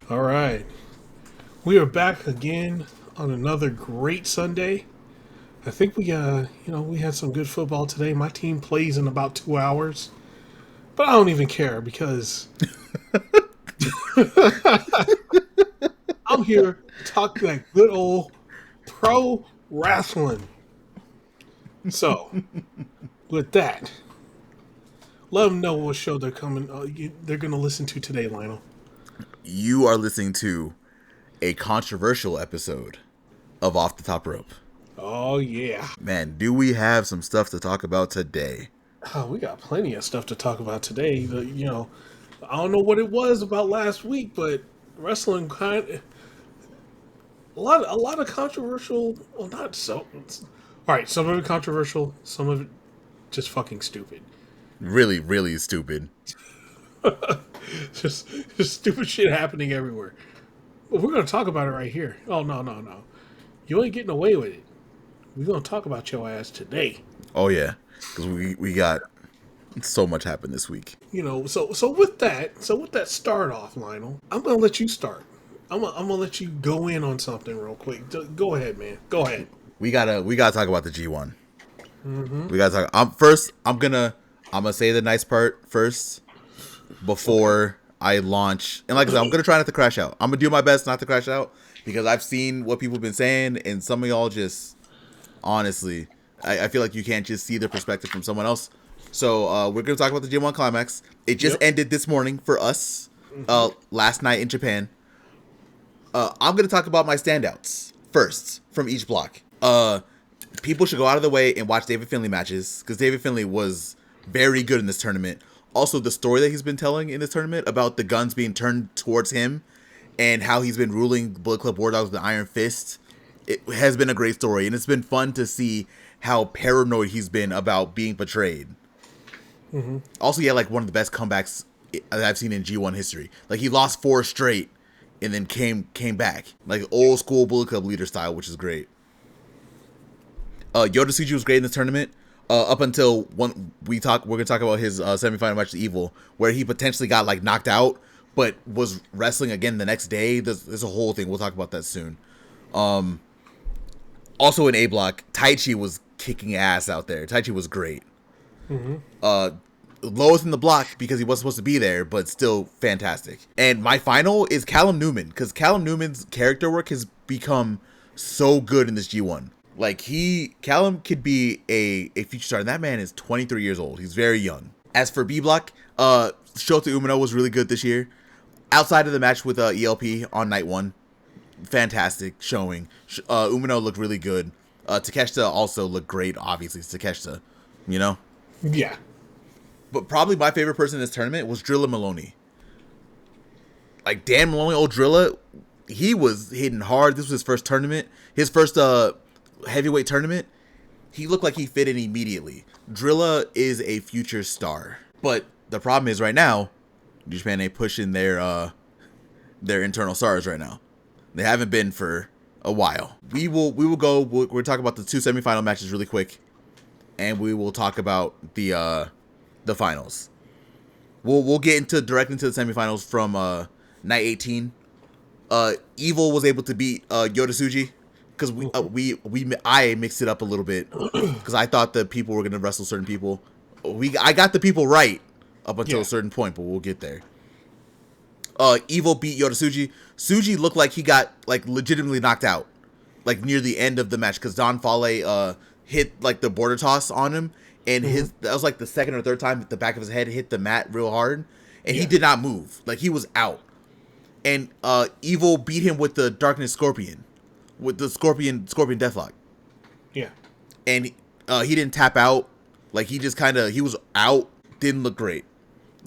All right. We are back again on another great Sunday. I think we had some good football today. My team plays in about 2 hours, but I don't even care because I'm here to talk that good old pro wrestling. So, with that, let them know what show they're coming. They're going to listen to today, Lionel. You are listening to a controversial episode of Off the Top Rope. Oh yeah, Man, do we have some stuff to talk about today? oh, we got plenty of stuff to talk about today. I don't know what it was about last week, but wrestling kind a lot of controversial. Well, not so. All right, some of it controversial, some of it just fucking stupid. Really, really stupid. just stupid shit happening everywhere. But we're gonna talk about it right here. Oh no, you ain't getting away with it. We're gonna talk about your ass today. Oh yeah, because we got so much happened this week. So with that start off, Lionel, I'm gonna let you start. I'm gonna let you go in on something real quick. Go ahead, man. Go ahead. We gotta talk about the G1. Mm-hmm. We gotta talk. I'm gonna say the nice part first before I launch. And like I said, I'm gonna try not to crash out. I'm gonna do my best not to crash out because I've seen what people have been saying, and some of y'all just honestly, I feel like you can't just see the perspective from someone else. So we're gonna talk about the G1 Climax. It just ended this morning for us. Last night in Japan. I'm gonna talk about my standouts first from each block. People should go out of the way and watch David Finlay matches because David Finlay was very good in this tournament. Also, the story that he's been telling in this tournament about the guns being turned towards him and how he's been ruling Bullet Club War Dogs with the Iron Fist, it has been a great story, and it's been fun to see how paranoid he's been about being betrayed. Mm-hmm. Also, he had like one of the best comebacks I've seen in G1 history. Like he lost 4 straight and then came back like old school Bullet Club leader style, which is great. Yota Tsuji was great in this tournament. Up until we're gonna talk about his semifinal match with Evil, where he potentially got like knocked out, but was wrestling again the next day. There's a whole thing. We'll talk about that soon. Also in A block, Taichi was kicking ass out there. Taichi was great. Mm-hmm. Lowest in the block because he wasn't supposed to be there, but still fantastic. And my final is Callum Newman, because Callum Newman's character work has become so good in this G1. Like Callum could be a future star, and that man is 23 years old. He's very young. As for B block, Shota Umino was really good this year. Outside of the match with ELP on night 1, fantastic showing. Umino looked really good. Takeshita also looked great. Obviously, it's Takeshita, you know. Yeah. But probably my favorite person in this tournament was Drilla Maloney. Like Dan Maloney, old Drilla, he was hitting hard. This was his first tournament, his first heavyweight tournament. He looked like he fit in immediately. Drilla is a future star, but the problem is right now, New Japan ain't pushing their internal stars right now. They haven't been for a while. We'll talk about the 2 semifinal matches really quick, and we will talk about the finals. We'll get direct into the semifinals from night 18. Evil was able to beat Yota Tsuji because I mixed it up a little bit because I thought that people were gonna wrestle certain people. I got the people right up until a certain point, but we'll get there. Evil beat Yota Tsuji. Tsuji looked like he got like legitimately knocked out, like near the end of the match because Don Fale hit like the border toss on him, and that was like the second or third time that the back of his head hit the mat real hard, and he did not move, like he was out. And Evil beat him with the Darkness Scorpion, with the Scorpion Deathlock. Yeah. And he didn't tap out, like he just he was out, didn't look great.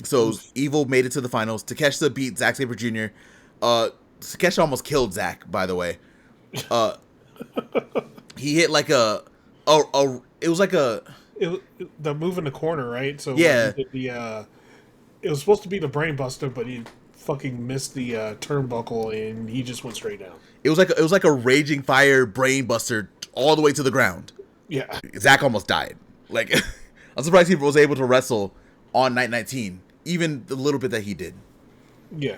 So Evil made it to the finals. Takeshita beat Zack Sabre Jr. Takeshita almost killed Zack, by the way. He hit like it was like the move in the corner, right? So yeah, it was supposed to be the brain buster, but he fucking missed the turnbuckle and he just went straight down. It was like a raging fire brain buster all the way to the ground. Yeah, Zack almost died. Like I'm surprised he was able to wrestle on night 19, even the little bit that he did. Yeah.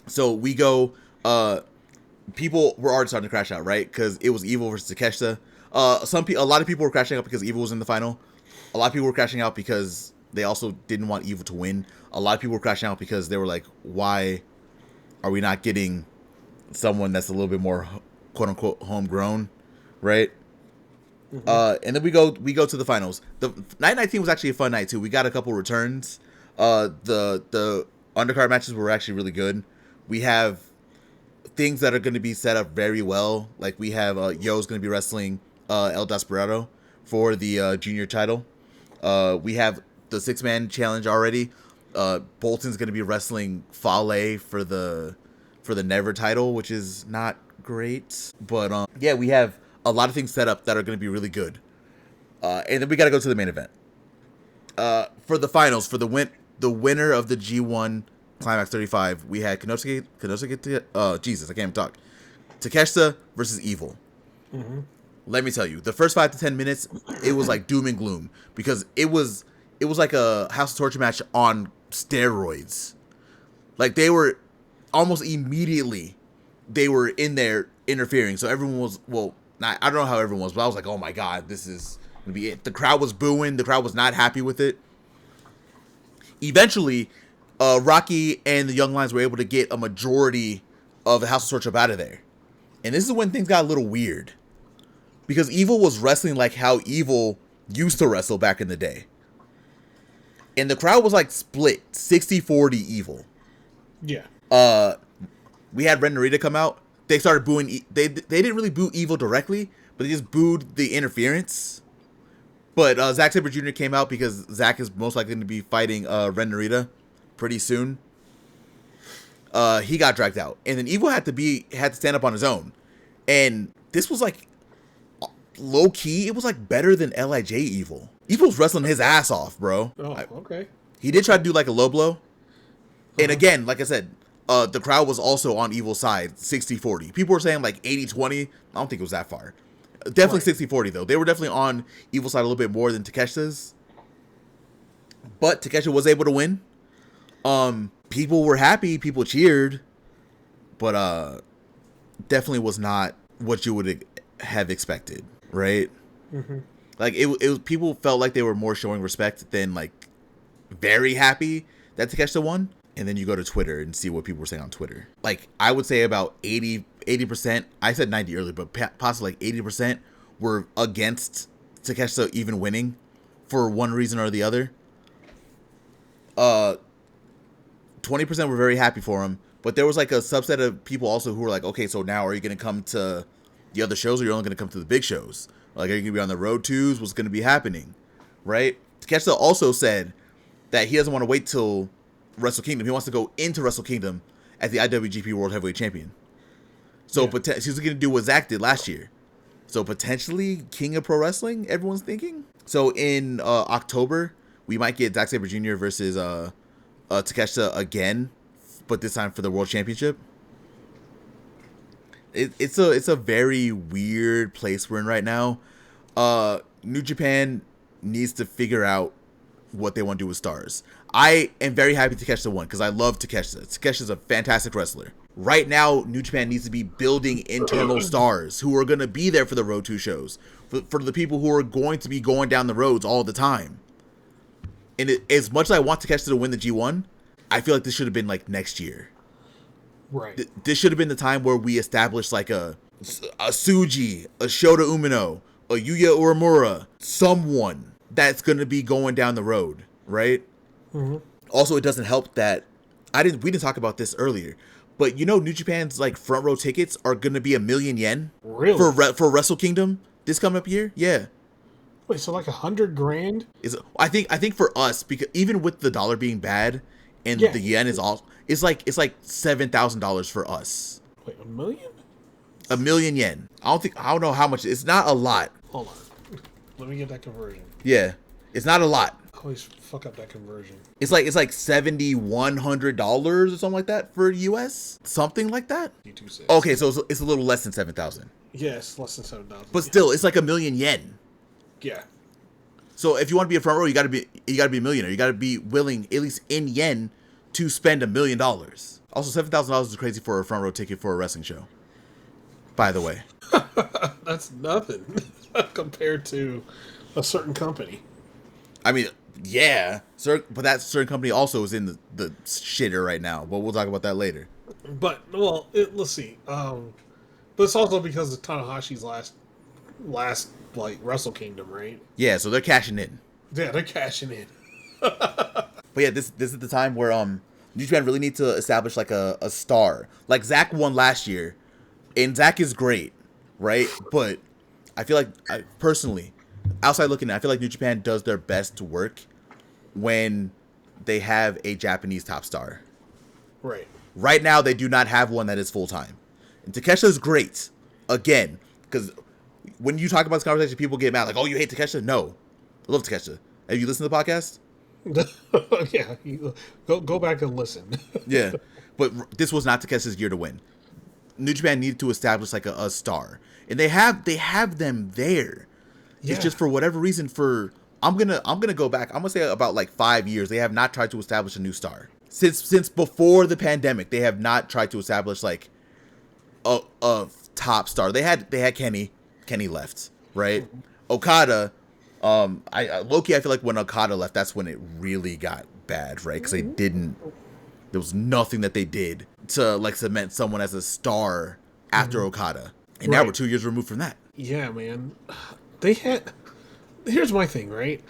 So we go. People were already starting to crash out, right? Because it was Evil versus Takeshita. A lot of people were crashing out because Evil was in the final. A lot of people were crashing out because they also didn't want Evil to win. A lot of people were crashing out because they were like, "Why are we not getting someone that's a little bit more quote unquote homegrown?" Right? And then we go to the finals. The night 19 was actually a fun night too. We got a couple returns. The undercard matches were actually really good. We have things that are going to be set up very well. Like we have Yo's going to be wrestling El Desperado for the junior title. We have the 6-man challenge already. Bolton's going to be wrestling Fale for the Never title, which is not great. But yeah, we have a lot of things set up that are going to be really good. And then we got to go to the main event. For the finals, for the winner of the G1 Climax 35, we had Jesus, I can't even talk. Takeshita versus Evil. Mm-hmm. Let me tell you, the first 5 to 10 minutes, it was like doom and gloom because it was like a House of Torture match on steroids. Like they were almost immediately they were in there interfering. So everyone was I don't know how everyone was, but I was like, oh my god, this is gonna be it. The crowd was booing. The crowd was not happy with it. Eventually, Rocky and the Young Lions were able to get a majority of the House of Torture out of there. And this is when things got a little weird. Because Evil was wrestling like how Evil used to wrestle back in the day. And the crowd was like split, 60-40 Evil. Yeah. We had Ren Narita come out. They started booing. They didn't really boo Evil directly, but they just booed the interference. But Zack Sabre Jr. came out because Zack is most likely going to be fighting Ren Narita pretty soon. He got dragged out, and then Evil had to stand up on his own. And this was like low key. It was like better than LIJ Evil. Evil's wrestling his ass off, bro. Oh, okay. He did try to do like a low blow, and again, like I said, the crowd was also on Evil's side, 60-40. People were saying like 80-20. I don't think it was that far. Definitely 60-40 though. They were definitely on Evil's side a little bit more than Takeshita's. But Takeshita was able to win. People were happy, people cheered, but definitely was not what you would have expected, right? Mm-hmm. Like it was people felt like they were more showing respect than like very happy that Takeshita won. And then you go to Twitter and see what people were saying on Twitter. Like I would say about 80%. I said 90 earlier, but possibly like 80% were against Takeshita even winning for one reason or the other. 20% were very happy for him, but there was like a subset of people also who were like, okay, so now are you going to come to the other shows or you're only going to come to the big shows? Like, are you going to be on the road twos? What's going to be happening? Right? Takeshita also said that he doesn't want to wait till Wrestle Kingdom. He wants to go into Wrestle Kingdom as the IWGP World Heavyweight Champion. So he's going to do what Zack did last year. So potentially King of Pro Wrestling, everyone's thinking. So in October, we might get Zack Sabre Jr. versus Takeshita again, but this time for the World Championship. It's a very weird place we're in right now. New Japan needs to figure out what they want to do with stars. I am very happy Takeshita won because I love Takeshita. Takeshita's a fantastic wrestler. Right now, New Japan needs to be building internal stars who are going to be there for the Road 2 shows, for the people who are going to be going down the roads all the time. And as much as I want Takeshita to win the G1, I feel like this should have been like next year. Right. This should have been the time where we established like a Tsuji, a Shota Umino, a Yuya Uemura, someone that's going to be going down the road, right? Mm-hmm. Also, it doesn't help that we didn't talk about this earlier, but you know New Japan's like front row tickets are going to be 1 million yen really for Wrestle Kingdom this coming up year. Yeah. Wait, so like $100,000? I think for us, because even with the dollar being bad and the yen is all, it's like $7,000 for us. Wait, 1 million? 1 million yen. I don't know how much. It's not a lot. Hold on, let me get that conversion. Yeah, it's not a lot. I always fuck up that conversion. It's like $7,100 or something like that for US, something like that. Okay, so it's a little less than 7,000. Yes, less than 7,000. But still, it's like 1 million yen. Yeah. So if you want to be a front row, you got to be a millionaire. You got to be willing, at least in yen, to spend $1 million. Also, $7,000 is crazy for a front row ticket for a wrestling show. By the way, That's nothing compared to a certain company. I mean, yeah, but that certain company also is in the shitter right now. But we'll talk about that later. But well, let's see. But it's also because of Tanahashi's last like Wrestle Kingdom, right? Yeah, so they're cashing in. Yeah, they're cashing in. But yeah, this is the time where New Japan really need to establish like a star. Like Zack won last year, and Zack is great, right? But I feel like personally, outside looking in, I feel like New Japan does their best work when they have a Japanese top star. Right. Right now, they do not have one that is full time. And Takeshita is great, again, because when you talk about this conversation, people get mad like, "Oh, you hate Takeshita?" No, I love Takeshita. Have you listened to the podcast? Yeah, go back and listen. Yeah, but this was not Takeshita's year to win. New Japan needed to establish like a star, and they have them there. Yeah. It's just for whatever reason. I'm gonna go back. I'm gonna say about like 5 years. They have not tried to establish a new star since before the pandemic. They have not tried to establish like a top star. They had Kenny. Kenny left, right? Okada. Low-key, I feel like when Okada left, that's when it really got bad, right? Because there was nothing that they did to like cement someone as a star after Okada, and now we're 2 years removed from that. Yeah, man. Here's my thing, right?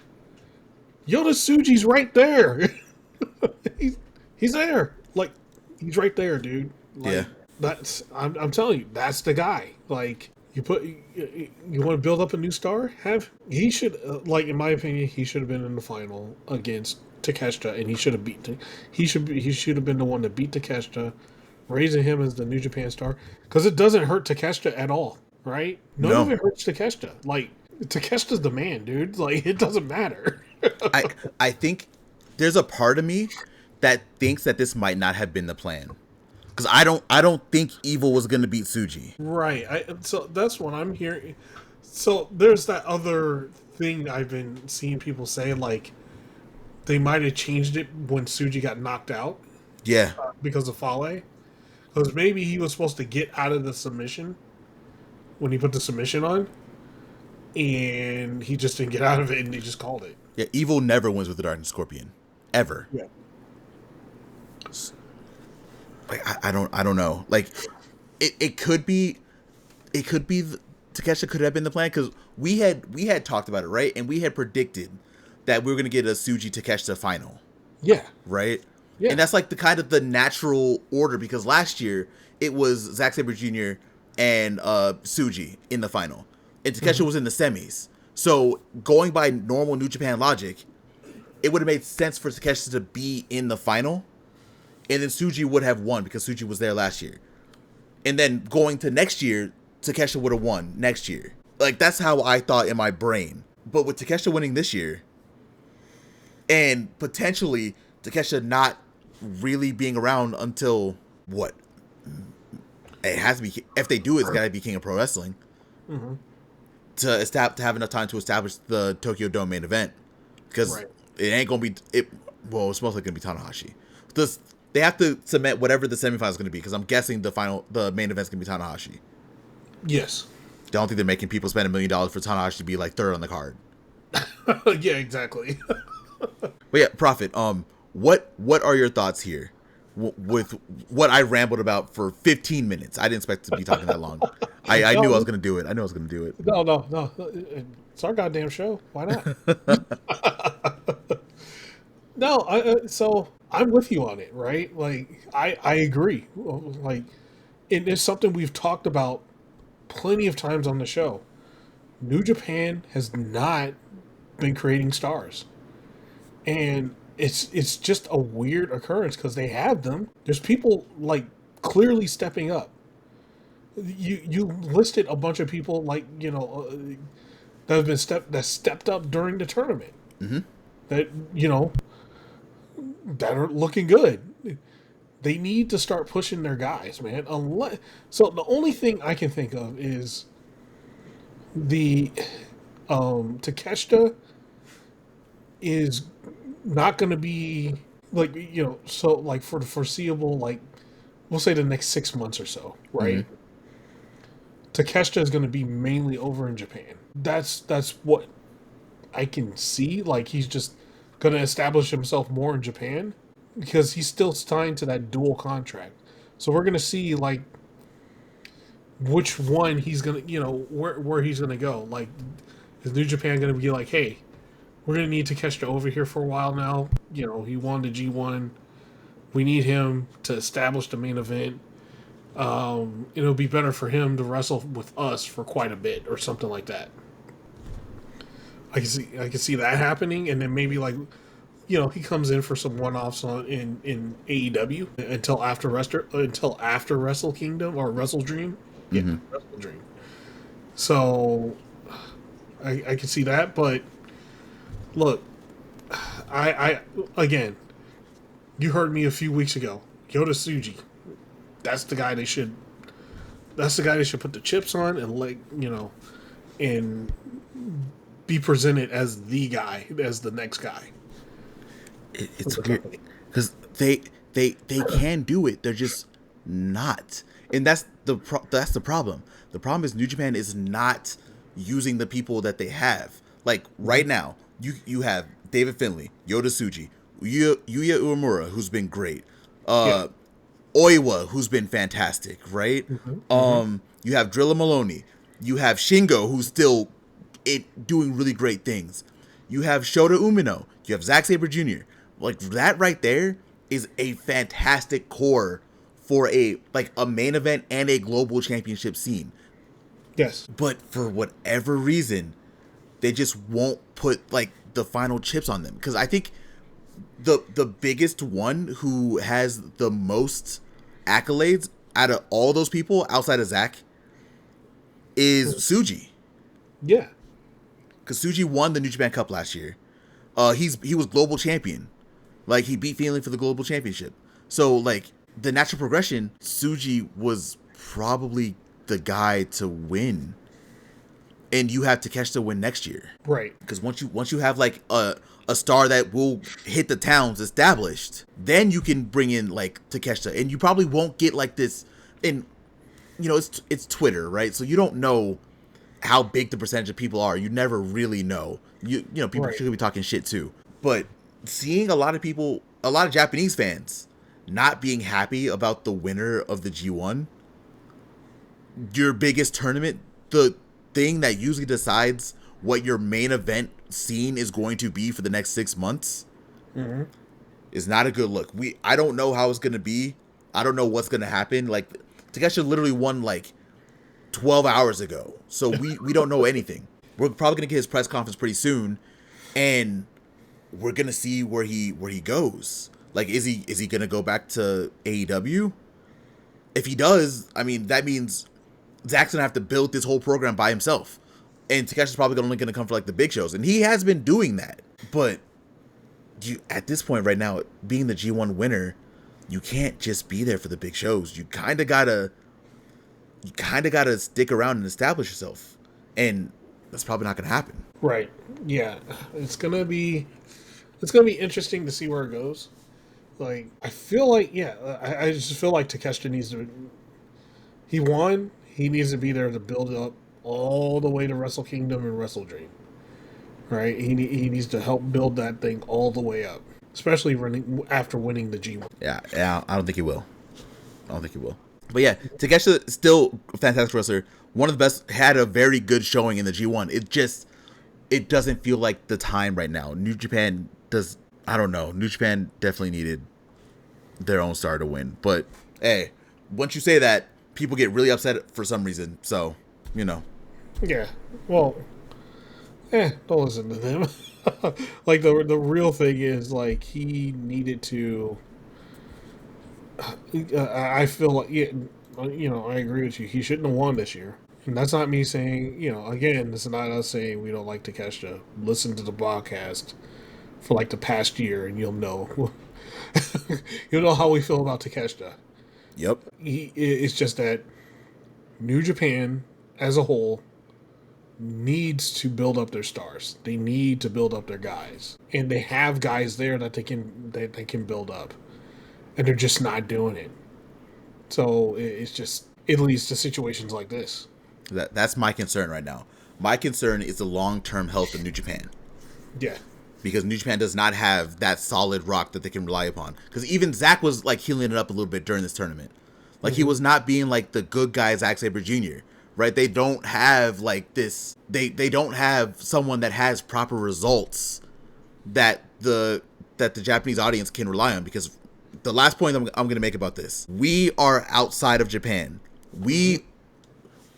Yota Tsuji's right there. he's there. Like, he's right there, dude. Like, yeah. I'm telling you, that's the guy. Like, you want to build up a new star? He should, like, in my opinion, he should have been in the final against Takeshita, and he should have he should have been the one to beat Takeshita, raising him as the New Japan star, because it doesn't hurt Takeshita at all, right? None of it hurts Takeshita. Like, Takeshita's the man, dude. Like, it doesn't matter. I think there's a part of me that thinks that this might not have been the plan. Because I don't think Evil was going to beat Tsuji. Right. So that's what I'm hearing. So there's that other thing I've been seeing people say, like, they might have changed it when Tsuji got knocked out. Yeah. Because of Fale. Because maybe he was supposed to get out of the submission when he put the submission on. And he just didn't get out of it, and he just called it. Yeah, Evil never wins with the Dark Scorpion. Ever. Yeah. Like, I don't know. Like, it could be Takeshita could have been the plan, because we had talked about it, right? And we had predicted that we were gonna get a Tsuji Takeshita final. Yeah. Right? Yeah. And that's like the natural order, because last year it was Zack Sabre Jr. and Tsuji in the final. And Takeshita was in the semis. So going by normal New Japan logic, it would have made sense for Takeshita to be in the final. And then Tsuji would have won because Tsuji was there last year. And then going to next year, Takeshita would have won next year. Like, that's how I thought in my brain. But with Takeshita winning this year, and potentially Takeshita not really being around until what? It has to be, if they do it, it's got to be King of Pro Wrestling. Mm-hmm. To have enough time to establish the Tokyo Dome main event. Because it ain't going to be, it's most likely going to be Tanahashi. They have to cement whatever the semifinal is going to be, because I'm guessing the main event is going to be Tanahashi. Yes. I don't think they're making people spend $1 million for Tanahashi to be like third on the card. Yeah, exactly. But yeah, Prophet, what are your thoughts here with what I rambled about for 15 minutes? I didn't expect to be talking that long. I knew I was going to do it. No. It's our goddamn show. Why not? No, so I'm with you on it, right? Like, I agree. Like, it is something we've talked about plenty of times on the show. New Japan has not been creating stars. And it's just a weird occurrence, because they have them. There's people, like, clearly stepping up. You listed a bunch of people, like, that have been stepped up during the tournament. Mm-hmm. That that are looking good. They need to start pushing their guys, man. So the only thing I can think of is the Takeshita is not going to be, like, so, like, for the foreseeable, like, we'll say the next 6 months or so, right? Mm-hmm. Takeshita is going to be mainly over in Japan. That's what I can see. Like, he's just going to establish himself more in Japan because he's still signed to that dual contract. So we're going to see, like, which one he's going to, where he's going to go. Like, is New Japan going to be like, hey, we're going to need Takeshita over here for a while now. He won the G1. We need him to establish the main event. It'll be better for him to wrestle with us for quite a bit or something like that. I can see that happening, and then maybe like, he comes in for some one-offs in AEW until after Wrestle Kingdom or Wrestle Dream. Yeah, Mm-hmm. Wrestle Dream. So I can see that, but look, I again, you heard me a few weeks ago. Yota Tsuji. That's the guy they should put the chips on and and be presented as the guy, as the next guy. It's weird because they can do it. They're just not, and that's the problem. The problem is New Japan is not using the people that they have. Like right now, you have David Finlay, Yota Tsuji, Yuya Uemura, who's been great. Yeah. Oiwa, who's been fantastic, right? You have Drilla Maloney. You have Shingo, who's still doing really great things. You have Shota Umino. You have Zack Sabre Jr. Like that right there is a fantastic core for a main event and a global championship scene. Yes. But for whatever reason, they just won't put like the final chips on them. Because I think the biggest one who has the most accolades out of all those people outside of Zack is Tsuji. Yeah. Because Tsuji won the New Japan Cup last year. He was global champion. Like, he beat Finlay for the global championship. So, like, the natural progression, Tsuji was probably the guy to win. And you have Takeshita win next year. Right. Because once you have, like, a star that will hit the towns established, then you can bring in, like, Takeshita. And you probably won't get, like, this... And, it's Twitter, right? So you don't know how big the percentage of people are. You never really know. People Right. should be talking shit too. But seeing a lot of Japanese fans not being happy about the winner of the G1, your biggest tournament, the thing that usually decides what your main event scene is going to be for the next 6 months, is not a good look. I don't know how it's going to be. I don't know what's going to happen. Like, Takeshita literally won like 12 hours ago. So we don't know anything. We're probably going to get his press conference pretty soon, and we're going to see where he goes. Like, is he going to go back to AEW? If he does, I mean, that means Zack's going to have to build this whole program by himself. And Takeshi's probably only going to come for like the big shows, and he has been doing that. But at this point right now, being the G1 winner, you can't just be there for the big shows. You kind of gotta stick around and establish yourself, and that's probably not gonna happen. Right. Yeah. It's gonna be interesting to see where it goes. Like, I feel like, I just feel like Takeshita needs to. He won. He needs to be there to build up all the way to Wrestle Kingdom and Wrestle Dream. Right. He needs to help build that thing all the way up, especially after winning the G1. Yeah. I don't think he will. But yeah, Takeshita still a fantastic wrestler. One of the best. Had a very good showing in the G1. It doesn't feel like the time right now. New Japan does. I don't know. New Japan definitely needed their own star to win. But hey, once you say that, people get really upset for some reason. So, Yeah. Well, don't listen to them. Like, the real thing is, like, he needed to. I feel like, I agree with you. He shouldn't have won this year. And that's not me saying, again, this is not us saying we don't like Takeshita. Listen to the podcast for like the past year, and you'll know. You'll know how we feel about Takeshita. Yep. It's just that New Japan as a whole needs to build up their stars. They need to build up their guys, and they have guys there that they can build up, and they're just not doing it. So it's just, it leads to situations like this. That's my concern right now. My concern is the long-term health of New Japan. Yeah. Because New Japan does not have that solid rock that they can rely upon. Because even Zack was like healing it up a little bit during this tournament. Like he was not being like the good guy Zack Sabre Jr. Right? They don't have like this. They don't have someone that has proper results that the Japanese audience can rely on. Because the last point I'm going to make about this, we are outside of Japan. We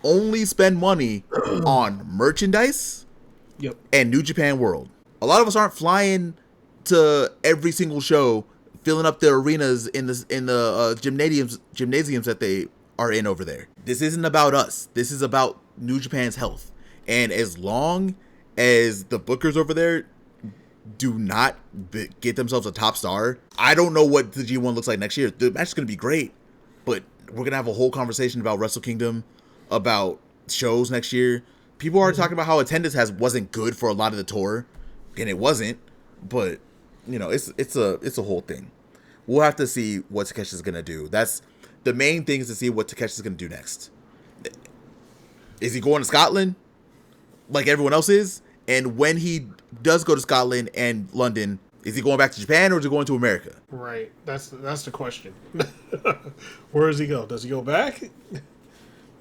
only spend money on merchandise and New Japan World. A lot of us aren't flying to every single show, filling up the arenas in the gymnasiums that they are in over there. This isn't about us. This is about New Japan's health. And as long as the bookers over there do not get themselves a top star, I don't know what the G1 looks like next year. The match is going to be great, but we're going to have a whole conversation about Wrestle Kingdom, about shows next year. People are talking about how attendance wasn't good for a lot of the tour. And it wasn't, but you know, it's a whole thing. We'll have to see what Takeshi's gonna do. That's the main thing, is to see what Takeshi's gonna do next. Is he going to Scotland like everyone else is? And when he does go to Scotland and London, is he going back to Japan or is he going to America? Right. That's the question. Where does he go? Does he go back?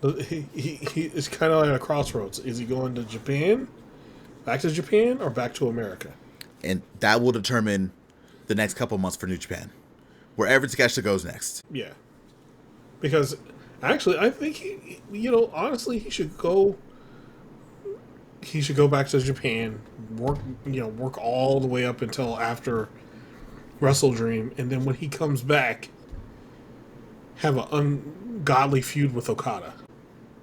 He is kind of at a crossroads. Is he going to Japan? Back to Japan or back to America? And that will determine the next couple months for New Japan. Wherever Takeshi goes next. Yeah. Because actually, I think honestly, he should go back to Japan, work all the way up until after Wrestle Dream, and then when he comes back, have an ungodly feud with Okada.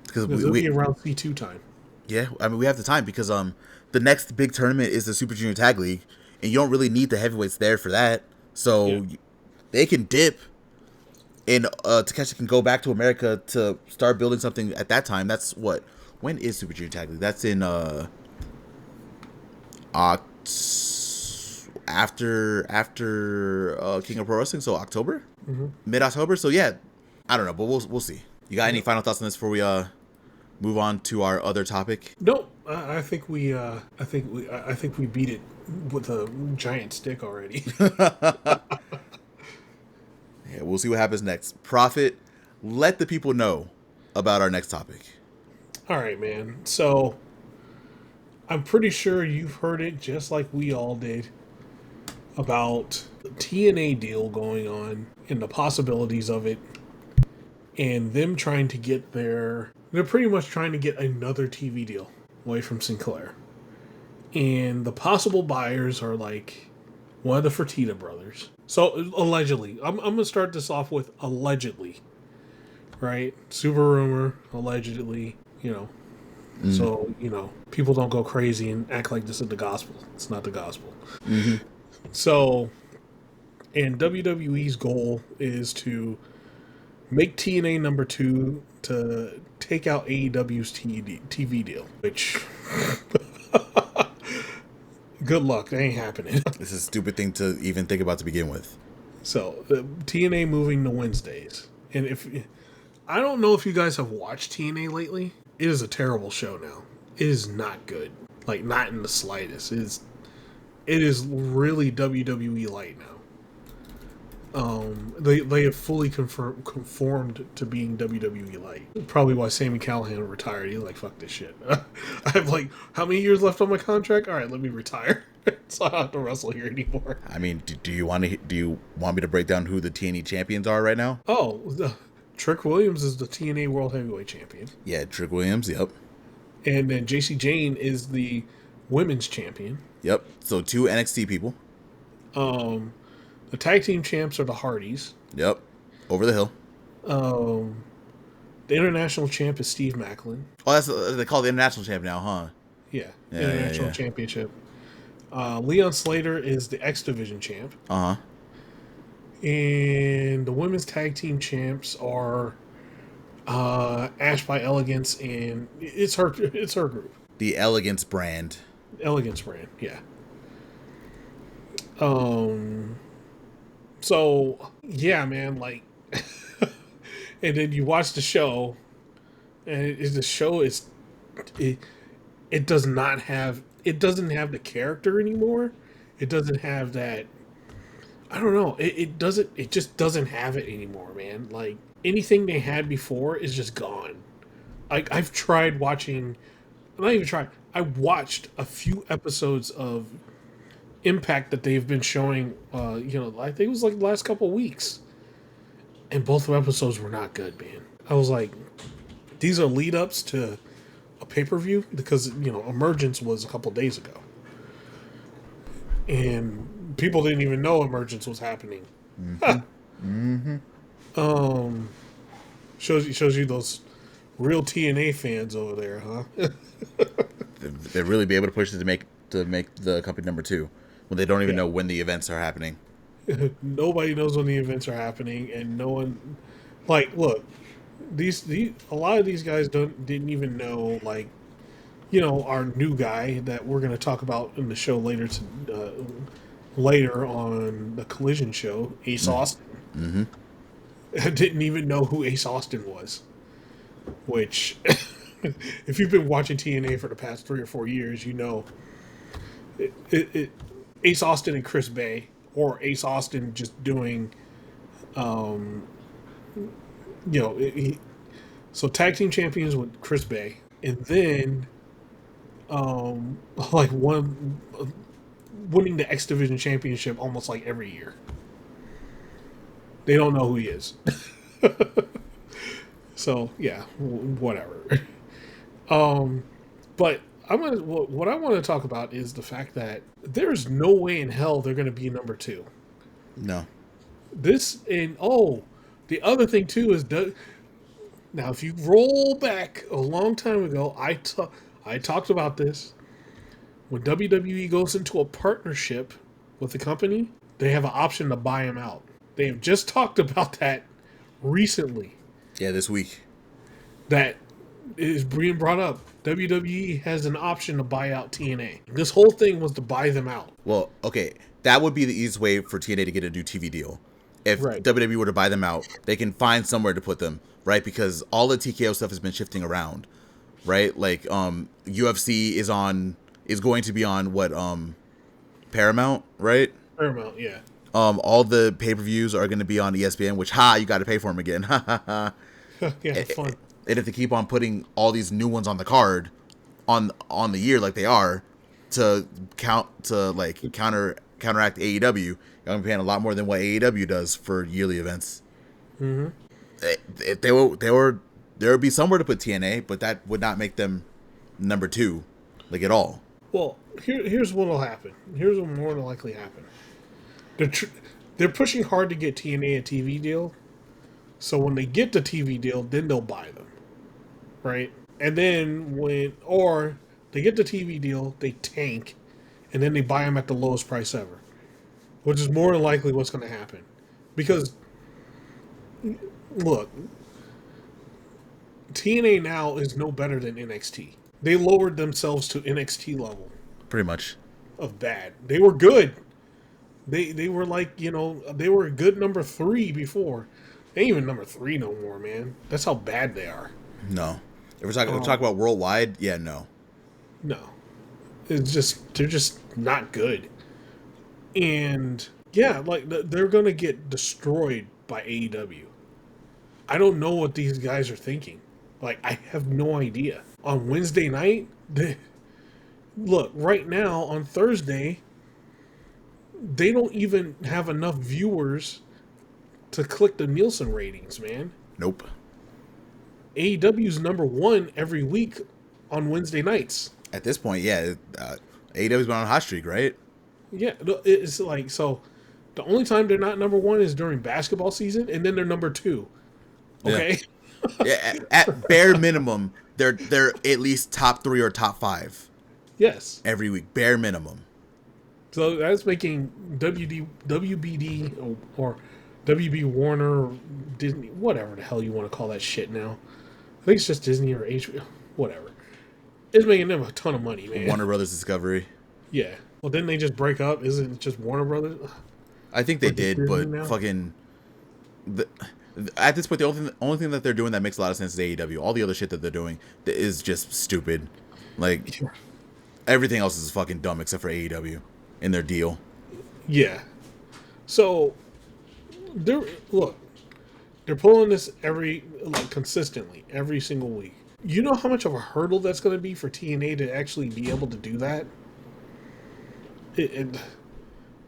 Because it'll be around C2 time. Yeah, I mean, we have the time because the next big tournament is the Super Junior Tag League, and you don't really need the heavyweights there for that. So they can dip, and Takeshi can go back to America to start building something at that time. That's what? When is Super Junior Tag League? That's in after King of Pro Wrestling, so October, mid-October. So yeah, I don't know, but we'll see. You got any final thoughts on this before we move on to our other topic? No, I think we beat it with a giant stick already. Yeah, we'll see what happens next. Prophet, let the people know about our next topic. All right, man. So I'm pretty sure you've heard it just like we all did about the TNA deal going on and the possibilities of it, and them trying to get they're pretty much trying to get another TV deal away from Sinclair. And the possible buyers are like one of the Fertitta brothers. So allegedly, I'm going to start this off with allegedly, right? Super rumor, allegedly, So, people don't go crazy and act like this is the gospel. It's not the gospel. Mm-hmm. So, and WWE's goal is to make TNA number 2 to take out AEW's TV deal, which good luck. That ain't happening. This is a stupid thing to even think about to begin with. So, TNA moving to Wednesdays. And I don't know if you guys have watched TNA lately. It is a terrible show now. It is not good. Like, not in the slightest. It is really WWE light now. They have fully conformed to being WWE light. Probably why Sami Callihan retired. He's like, fuck this shit. I have like, how many years left on my contract? All right, let me retire. So I don't have to wrestle here anymore. I mean, do you want me to break down who the TNA champions are right now? Oh, Trick Williams is the TNA World Heavyweight Champion. Yeah, Trick Williams, yep. And then JC Jane is the Women's Champion. Yep. So 2 NXT people. The tag team champs are the Hardys. Yep. Over the hill. The international champ is Steve Macklin. Oh, they call it the international champ now, huh? Yeah. International championship. Leon Slater is the X Division champ. Uh-huh. And the women's tag team champs are Ash by Elegance, and it's her group. The Elegance brand. Elegance brand, yeah. So yeah, man, like and then you watch the show, and the show is it doesn't have the character anymore. It doesn't have that. I don't know. It just doesn't have it anymore, man. Like anything they had before is just gone. I've tried watching. I'm not even trying. I watched a few episodes of Impact that they've been showing. I think it was like the last couple of weeks, and both episodes were not good, man. I was like, these are lead ups to a pay-per-view, because Emergence was a couple days ago, and people didn't even know Emergence was happening. Mm-hmm. Mm-hmm. Shows you those real TNA fans over there, huh? They really be able to push it to make the company number 2 when they don't even know when the events are happening. Nobody knows when the events are happening, and no one, like, look, these a lot of these guys didn't even know, like, our new guy that we're going to talk about in the show later on the Collision show, Ace Austin. Mm-hmm. I didn't even know who Ace Austin was, which if you've been watching TNA for the past 3 or 4 years, Ace Austin and Chris Bay, or Ace Austin just doing so tag team champions with Chris Bay, and then like winning the X Division championship almost like every year. They don't know who he is. So yeah, whatever. But what I want to talk about is the fact that there's no way in hell they're going to be number 2. No. The other thing too is now if you roll back a long time ago, I talked about this. When WWE goes into a partnership with a company, they have an option to buy them out. They have just talked about that recently. Yeah, this week. That is being brought up. WWE has an option to buy out TNA. This whole thing was to buy them out. Well, okay, that would be the easiest way for TNA to get a new TV deal. If WWE were to buy them out, they can find somewhere to put them, right? Because all the TKO stuff has been shifting around, right? Like UFC is going to be on what Paramount, right? Paramount, yeah. All the pay-per-views are going to be on ESPN, which you got to pay for them again. Yeah, fun. And if they keep on putting all these new ones on the card on the year like they are to counteract AEW, you're gonna be paying a lot more than what AEW does for yearly events. Mm-hmm. There would be somewhere to put TNA, but that would not make them number 2, like at all. Well, here's what will happen. Here's what more than likely happen. They're pushing hard to get TNA a TV deal. So when they get the TV deal, then they'll buy them, right? And then or they get the TV deal, they tank, and then they buy them at the lowest price ever, which is more than likely what's going to happen. Because, look, TNA now is no better than NXT. They lowered themselves to NXT level. Pretty much. Of bad. They were good. They were like, they were a good number 3 before. They ain't even number 3 no more, man. That's how bad they are. No. If we're talking about worldwide, yeah, no. No. They're just not good. And yeah, like they're gonna get destroyed by AEW. I don't know what these guys are thinking. Like, I have no idea. On Wednesday night, look, right now on Thursday, they don't even have enough viewers to click the Nielsen ratings, man. Nope. AEW's number 1 every week on Wednesday nights. At this point, yeah. AEW's been on a hot streak, right? Yeah, it's like, so the only time they're not number 1 is during basketball season, and then they're number 2. Okay? Yeah, at bare minimum, they're at least top 3 or top 5. Yes. Every week, bare minimum. So that's making WBD or WB Warner, or Disney, whatever the hell you want to call that shit now. I think it's just Disney or HBO, whatever. It's making them a ton of money, man. Warner Brothers Discovery. Yeah. Well, didn't they just break up? Isn't it just Warner Brothers? I think they did, but now? fucking... At this point, the only thing that they're doing that makes a lot of sense is AEW. All the other shit that they're doing is just stupid. Like, everything else is fucking dumb except for AEW in their deal. Yeah. So, look, they're pulling this consistently, every single week. You know how much of a hurdle that's going to be for TNA to actually be able to do that? They're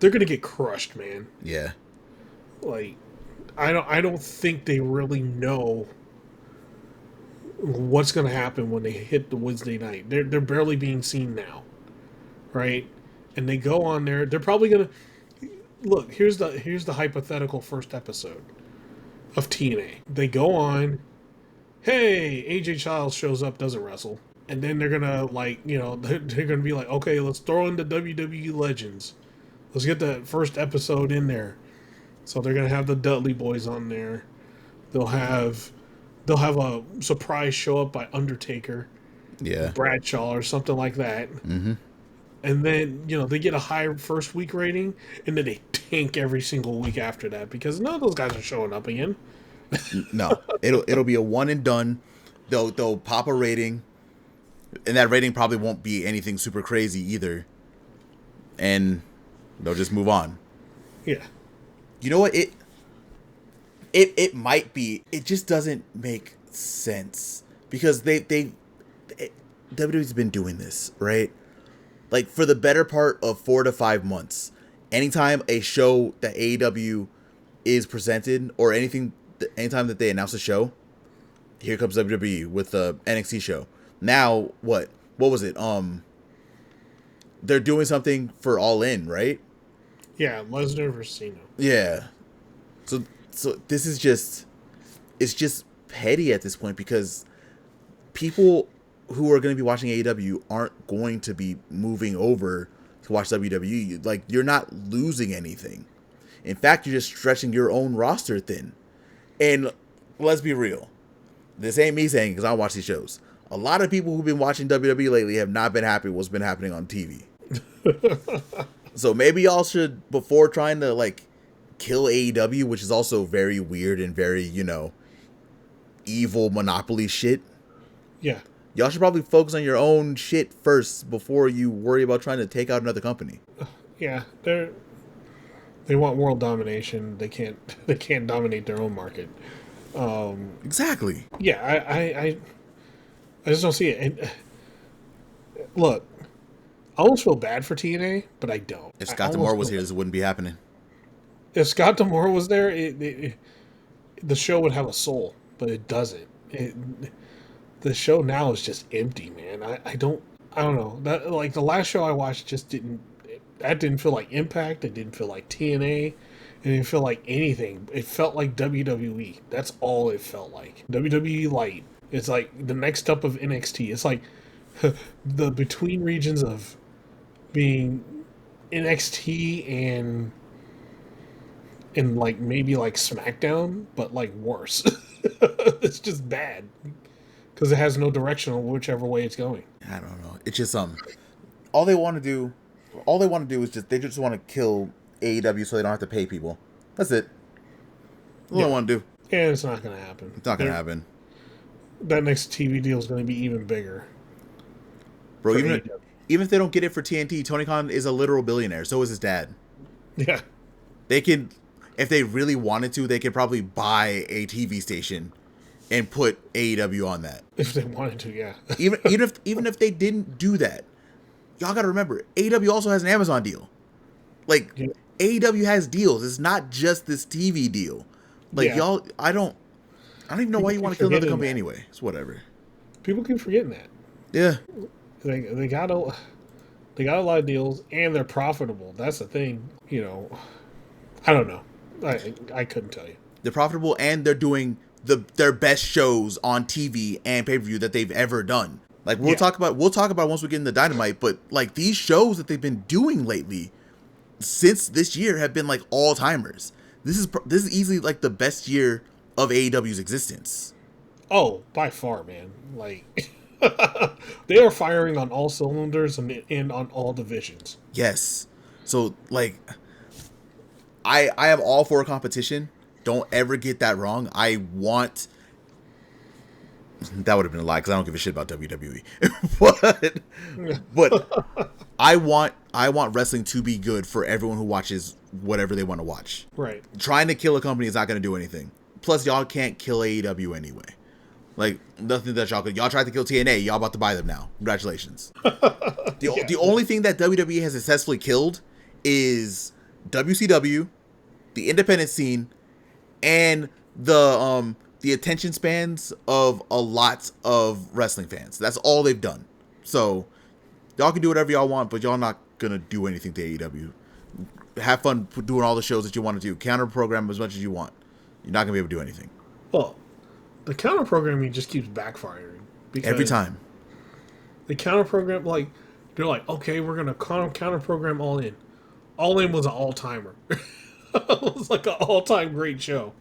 going to get crushed, man. Yeah. Like, I don't think they really know what's going to happen when they hit the Wednesday night. They're barely being seen now, right? And they go on there. They're probably going to look. Here's the hypothetical first episode of TNA. They go on. Hey, AJ Styles shows up, doesn't wrestle, and then they're gonna they're gonna be like, okay, let's throw in the WWE legends. Let's get that first episode in there. So they're gonna have the Dudley Boys on there. They'll have a surprise show up by Undertaker, Bradshaw or something like that. Mm-hmm. And then they get a high first week rating, and then they tank every single week after that because none of those guys are showing up again. No, it'll be a one and done. They'll pop a rating, and that rating probably won't be anything super crazy either. And they'll just move on. Yeah. You know what? It might be. It just doesn't make sense because WWE's been doing this, right? Like for the better part of 4 to 5 months. Anytime a show that AEW is presented or anything. Anytime that they announce a show, here comes WWE with the NXT show. Now, what was it? They're doing something for All In, right? Yeah, Lesnar versus Cena. Yeah. So this is just, it's just petty at this point because people who are going to be watching AEW aren't going to be moving over to watch WWE. Like, you're not losing anything. In fact, you're just stretching your own roster thin. And let's be real. This ain't me saying because I watch these shows. A lot of people who've been watching WWE lately have not been happy with what's been happening on TV. So maybe y'all should, before trying to kill AEW, which is also very weird and very, evil monopoly shit. Yeah. Y'all should probably focus on your own shit first before you worry about trying to take out another company. Yeah, they want world domination. They can't dominate their own market. Exactly. Yeah, I just don't see it. And, look, I almost feel bad for TNA, but I don't. If Scott D'Amore was here, this wouldn't be happening. If Scott D'Amore was there, the show would have a soul, but it doesn't. The show now is just empty, man. I don't know. That the last show I watched just didn't feel like Impact. It didn't feel like TNA. It didn't feel like anything. It felt like WWE. That's all it felt like. WWE Light. It's like the next up of NXT. It's like the between regions of being NXT and maybe SmackDown, but worse. It's just bad because it has no direction on whichever way it's going. I don't know. It's just all they want to do is they just want to kill AEW so they don't have to pay people. That's it. That's all they want to do. And it's not going to happen. It's not going to happen. That next TV deal is going to be even bigger. Bro, even if they don't get it for TNT, Tony Khan is a literal billionaire. So is his dad. Yeah. They can, if they really wanted to, they could probably buy a TV station and put AEW on that. If they wanted to, yeah. even if they didn't do that, y'all got to remember, AEW also has an Amazon deal. AEW has deals. It's not just this TV deal. Y'all, I don't even know why you want to kill another company anyway. It's whatever. People keep forgetting that. Yeah. They got a lot of deals and they're profitable. That's the thing. I don't know. I couldn't tell you. They're profitable and they're doing their best shows on TV and pay-per-view that they've ever done. We'll talk about once we get into Dynamite, but these shows that they've been doing lately since this year have been all-timers. This is easily the best year of AEW's existence. Oh, by far, man. They are firing on all cylinders and on all divisions. Yes. So I am all for competition, Don't ever get that wrong. That would have been a lie because I don't give a shit about WWE. but I want wrestling to be good for everyone who watches whatever they want to watch. Right. Trying to kill a company is not going to do anything. Plus, y'all can't kill AEW anyway. Like, nothing that y'all could. Y'all tried to kill TNA. Y'all about to buy them now. Congratulations. The only thing that WWE has successfully killed is WCW, the independent scene, and the attention spans of a lot of wrestling fans. That's all they've done. So, y'all can do whatever y'all want, but y'all not going to do anything to AEW. Have fun doing all the shows that you want to do. Counter program as much as you want. You're not going to be able to do anything. Well, the counter programming just keeps backfiring. Every time. The counter program, like, they're like, okay, we're going to counter program All In. All In was an all-timer. It was like an all-time great show.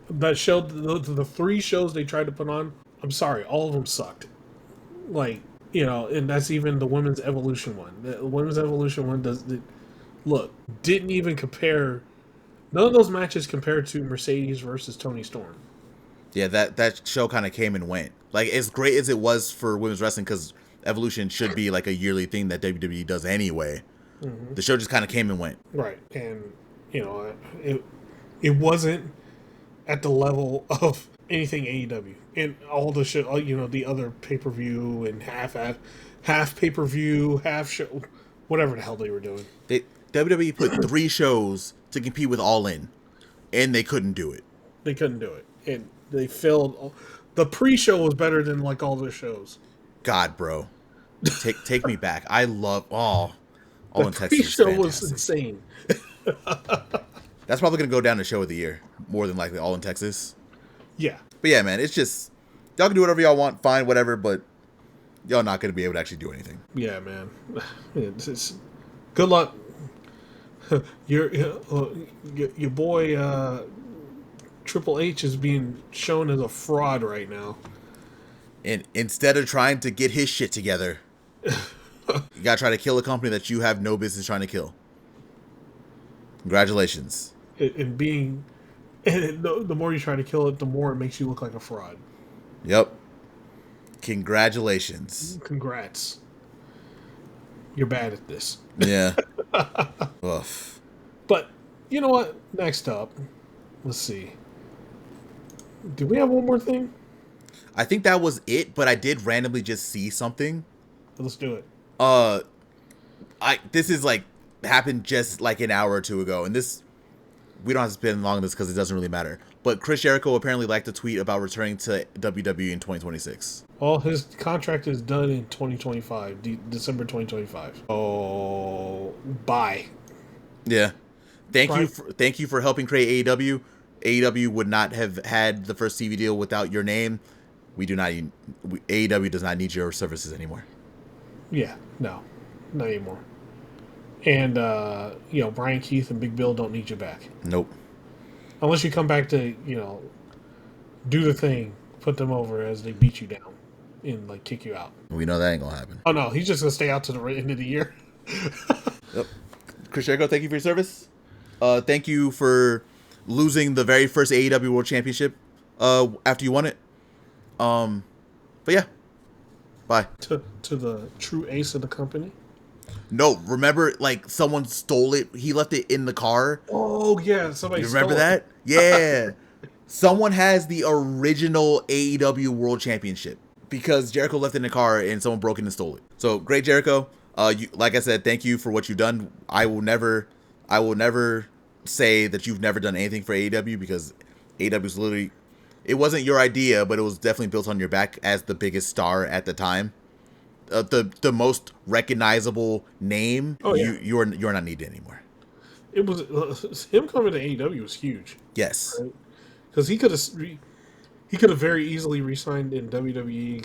That show, the 3 shows they tried to put on, I'm sorry, all of them sucked. Like, and that's even the Women's Evolution one. The Women's Evolution one didn't even compare. None of those matches compared to Mercedes versus Toni Storm. Yeah, that show kind of came and went. Like, as great as it was for women's wrestling, because Evolution should be like a yearly thing that WWE does anyway. Mm-hmm. The show just kind of came and went. Right, and it wasn't at the level of anything AEW and all the show. The other pay-per-view and half pay-per-view, half show, whatever the hell they were doing. WWE put 3 shows to compete with All In, and they couldn't do it. They couldn't do it, and they failed. The pre-show was better than like all the shows. God, bro, take me back. I love All in Texas. The pre-show was insane. That's probably gonna go down to show of the year, more than likely. All in Texas. Yeah, but yeah, man, it's just y'all can do whatever y'all want, fine, whatever, but y'all not gonna be able to actually do anything. Yeah, man. It's good luck. Your boy Triple H is being shown as a fraud right now. And instead of trying to get his shit together, you gotta try to kill a company that you have no business trying to kill. Congratulations. And the more you try to kill it, the more it makes you look like a fraud. Yep. Congratulations. Congrats. You're bad at this. Yeah. Oof. But you know what? Next up, let's see. Do we have one more thing? I think that was it, but I did randomly just see something. Let's do it. This is like happened just like an hour or 2 ago, and this we don't have to spend long on this because it doesn't really matter. But Chris Jericho apparently liked a tweet about returning to WWE in 2026. Well, his contract is done in 2025, December 2025. Oh, bye. Yeah. Thank you for helping create AEW. AEW would not have had the first TV deal without your name. AEW does not need your services anymore. Yeah, no, not anymore. And Brian Keith and Big Bill don't need you back. Nope. Unless you come back to do the thing, put them over as they beat you down and like kick you out. We know that ain't gonna happen. Oh no, he's just gonna stay out to the end of the year. Yep. Chris Jericho, thank you for your service. Thank you for losing the very first AEW World Championship after you won it. But yeah, bye. To the true ace of the company. No, remember, like, someone stole it. He left it in the car. Oh yeah, somebody. You remember that? Yeah. Someone has the original AEW World Championship because Jericho left it in the car and someone broke it and stole it. So great, Jericho. Like I said, thank you for what you've done. I will never say that you've never done anything for AEW because AEW is literally, it wasn't your idea, but it was definitely built on your back as the biggest star at the time. The most recognizable name. Oh, yeah. You're not needed anymore. It was him coming to AEW was huge. Yes, because he could have very easily re-signed in WWE.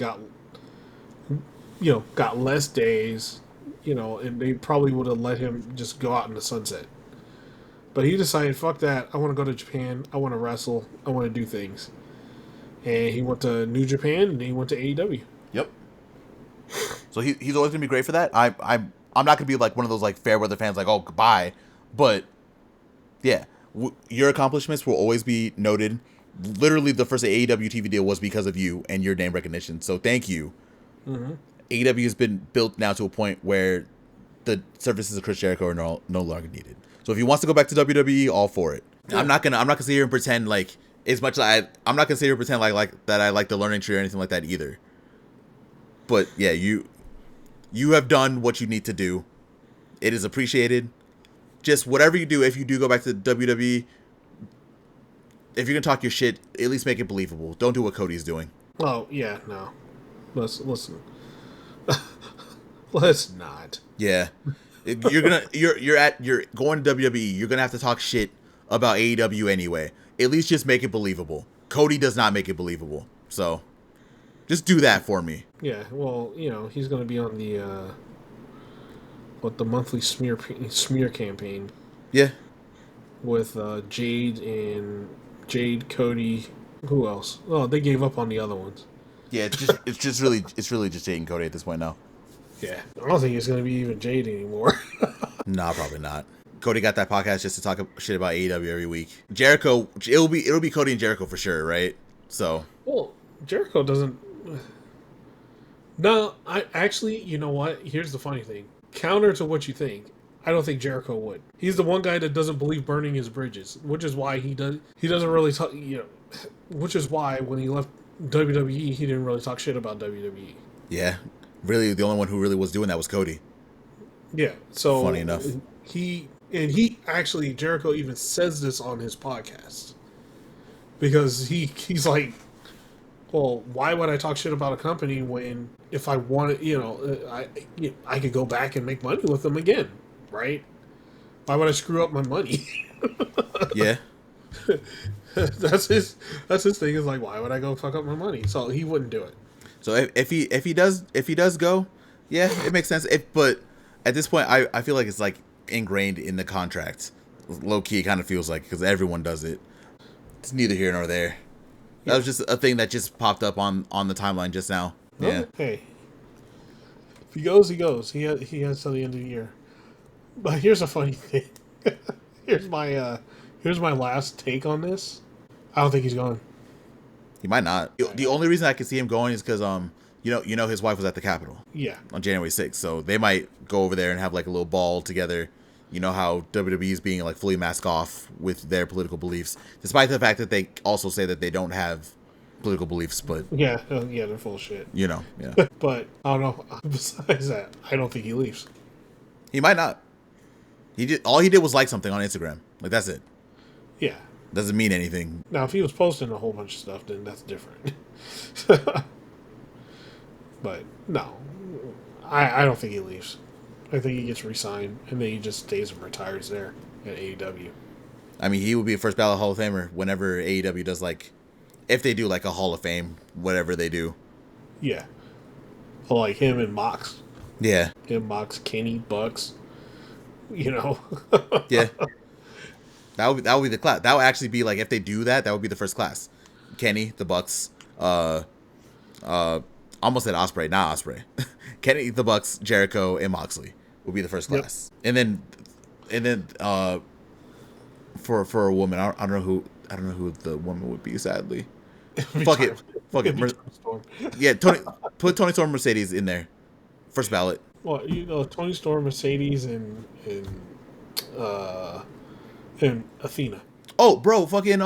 Got less days. And they probably would have let him just go out in the sunset. But he decided, fuck that. I want to go to Japan. I want to wrestle. I want to do things. And he went to New Japan, and then he went to AEW. Yep. So he's always gonna be great for that. I'm not gonna be like one of those like fair weather fans like, oh, goodbye. But yeah, Your accomplishments will always be noted. Literally, the first AEW TV deal was because of you and your name recognition. So thank you. Mm-hmm. AEW has been built now to a point where the services of Chris Jericho are no longer needed. So if he wants to go back to WWE, all for it. Yeah. I'm not gonna sit here and pretend like as much as I'm not gonna sit here and pretend like that I like the learning tree or anything like that either. But yeah, you have done what you need to do. It is appreciated. Just whatever you do, if you do go back to WWE, if you're gonna talk your shit, at least make it believable. Don't do what Cody's doing. Oh yeah, no. Listen. Let's not. Yeah, you're going to WWE. You're gonna have to talk shit about AEW anyway. At least just make it believable. Cody does not make it believable, so just do that for me. Yeah, well, he's gonna be on the the monthly smear campaign. Yeah, with Jade, Cody. Who else? Oh, they gave up on the other ones. Yeah, it's really just Jade and Cody at this point now. Yeah, I don't think it's gonna be even Jade anymore. Nah, probably not. Cody got that podcast just to talk shit about AEW every week. Jericho, it'll be Cody and Jericho for sure, right? So. Well, Jericho doesn't. No, I actually, you know what? Here's the funny thing. Counter to what you think, I don't think Jericho would. He's the one guy that doesn't believe burning his bridges, which is why he doesn't really talk. Which is why when he left WWE, he didn't really talk shit about WWE. Yeah, really, the only one who really was doing that was Cody. Yeah, so funny enough, Jericho even says this on his podcast because he's like, well, why would I talk shit about a company when if I wanted, I could go back and make money with them again, right? Why would I screw up my money? Yeah. That's his thing is like, why would I go fuck up my money? So he wouldn't do it. So if he does go, yeah, it makes sense. But at this point, I feel like it's like ingrained in the contract. Low key, it kind of feels like because everyone does it. It's neither here nor there. That was just a thing that just popped up on the timeline just now. Yeah. Hey, if he goes, he goes. He has till the end of the year. But here's a funny thing. Here's my last take on this. I don't think he's going. He might not. The only reason I can see him going is because his wife was at the Capitol. Yeah. On January 6th, so they might go over there and have like a little ball together. You know how WWE is being like fully mask off with their political beliefs, despite the fact that they also say that they don't have political beliefs. But yeah, they're full of shit. Yeah. But I don't know. Besides that, I don't think he leaves. He might not. All he did was like something on Instagram. Like that's it. Yeah. Doesn't mean anything. Now, if he was posting a whole bunch of stuff, then that's different. But no, I don't think he leaves. I think he gets re-signed, and then he just stays and retires there at AEW. I mean, he would be a first ballot Hall of Famer whenever AEW does if they do like a Hall of Fame, whatever they do. Yeah. Like him and Mox. Yeah. Him, Mox, Kenny, Bucks. Yeah. That would be the class. That would actually be like if they do that would be the first class. Kenny, the Bucks, almost said Osprey, not Osprey. Kenny, the Bucks, Jericho, and Moxley would be the first class. Yep. And then for a woman, I don't know who the woman would be. Sadly, fuck it. Yeah, put Tony Storm, Mercedes in there, first ballot. Well, Tony Storm, Mercedes, and Athena. Oh, bro, fucking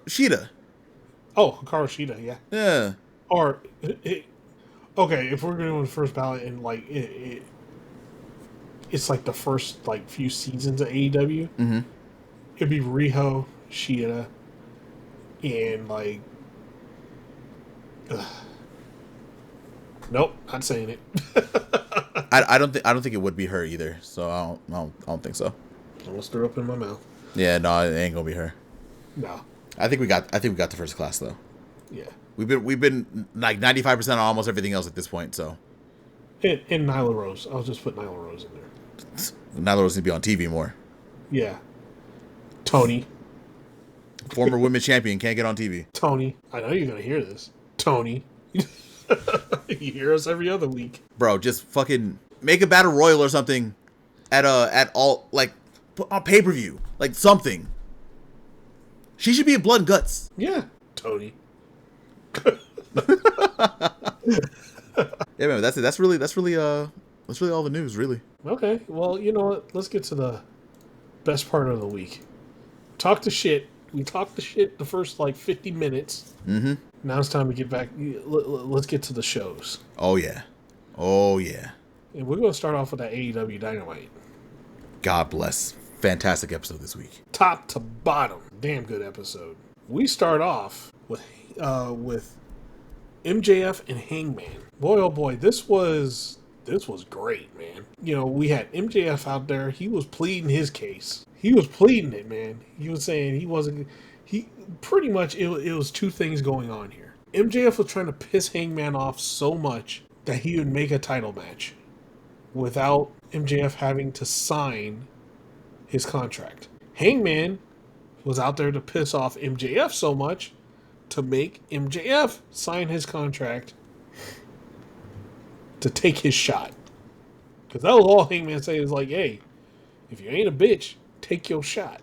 Sheeta. Oh, Hikaru Shida, yeah. Yeah. Or okay, if we're going to the first ballot and it's like the first few seasons of AEW, mm-hmm. It'd be Riho, Shida, and nope, not saying it. I don't think it would be her either. So I don't think so. Almost threw up in my mouth. Yeah, no, it ain't gonna be her. No. I think we got the first class though. Yeah. We've been like 95% on almost everything else at this point. So. And Nyla Rose. I'll just put Nyla Rose in there. Nyla Rose needs to be on TV more. Yeah. Tony. Former women's champion can't get on TV. Tony. I know you're gonna hear this. Tony. You hear us every other week. Bro, just fucking make a battle royal or something at all on pay-per-view, like something. She should be in Blood and Guts. Yeah, Tony. Yeah, man, that's it. That's really all the news, really. Okay, well, you know what? Let's get to the best part of the week. Talk the shit. We talked the shit the first, 50 minutes. Mm-hmm. Now it's time to get back. Let's get to the shows. Oh, yeah. Oh, yeah. And we're going to start off with that AEW Dynamite. God bless. Fantastic episode this week. Top to bottom. Damn good episode. We start off with MJF and Hangman. Boy, oh boy, this was great, man. You know, we had MJF out there. He was pleading his case. He was pleading it, man. He was saying he pretty much, it was two things going on here. MJF was trying to piss Hangman off so much that he would make a title match without MJF having to sign his contract. Hangman was out there to piss off MJF so much to make MJF sign his contract to take his shot. Because that was all Hangman said, is like, hey, if you ain't a bitch, take your shot.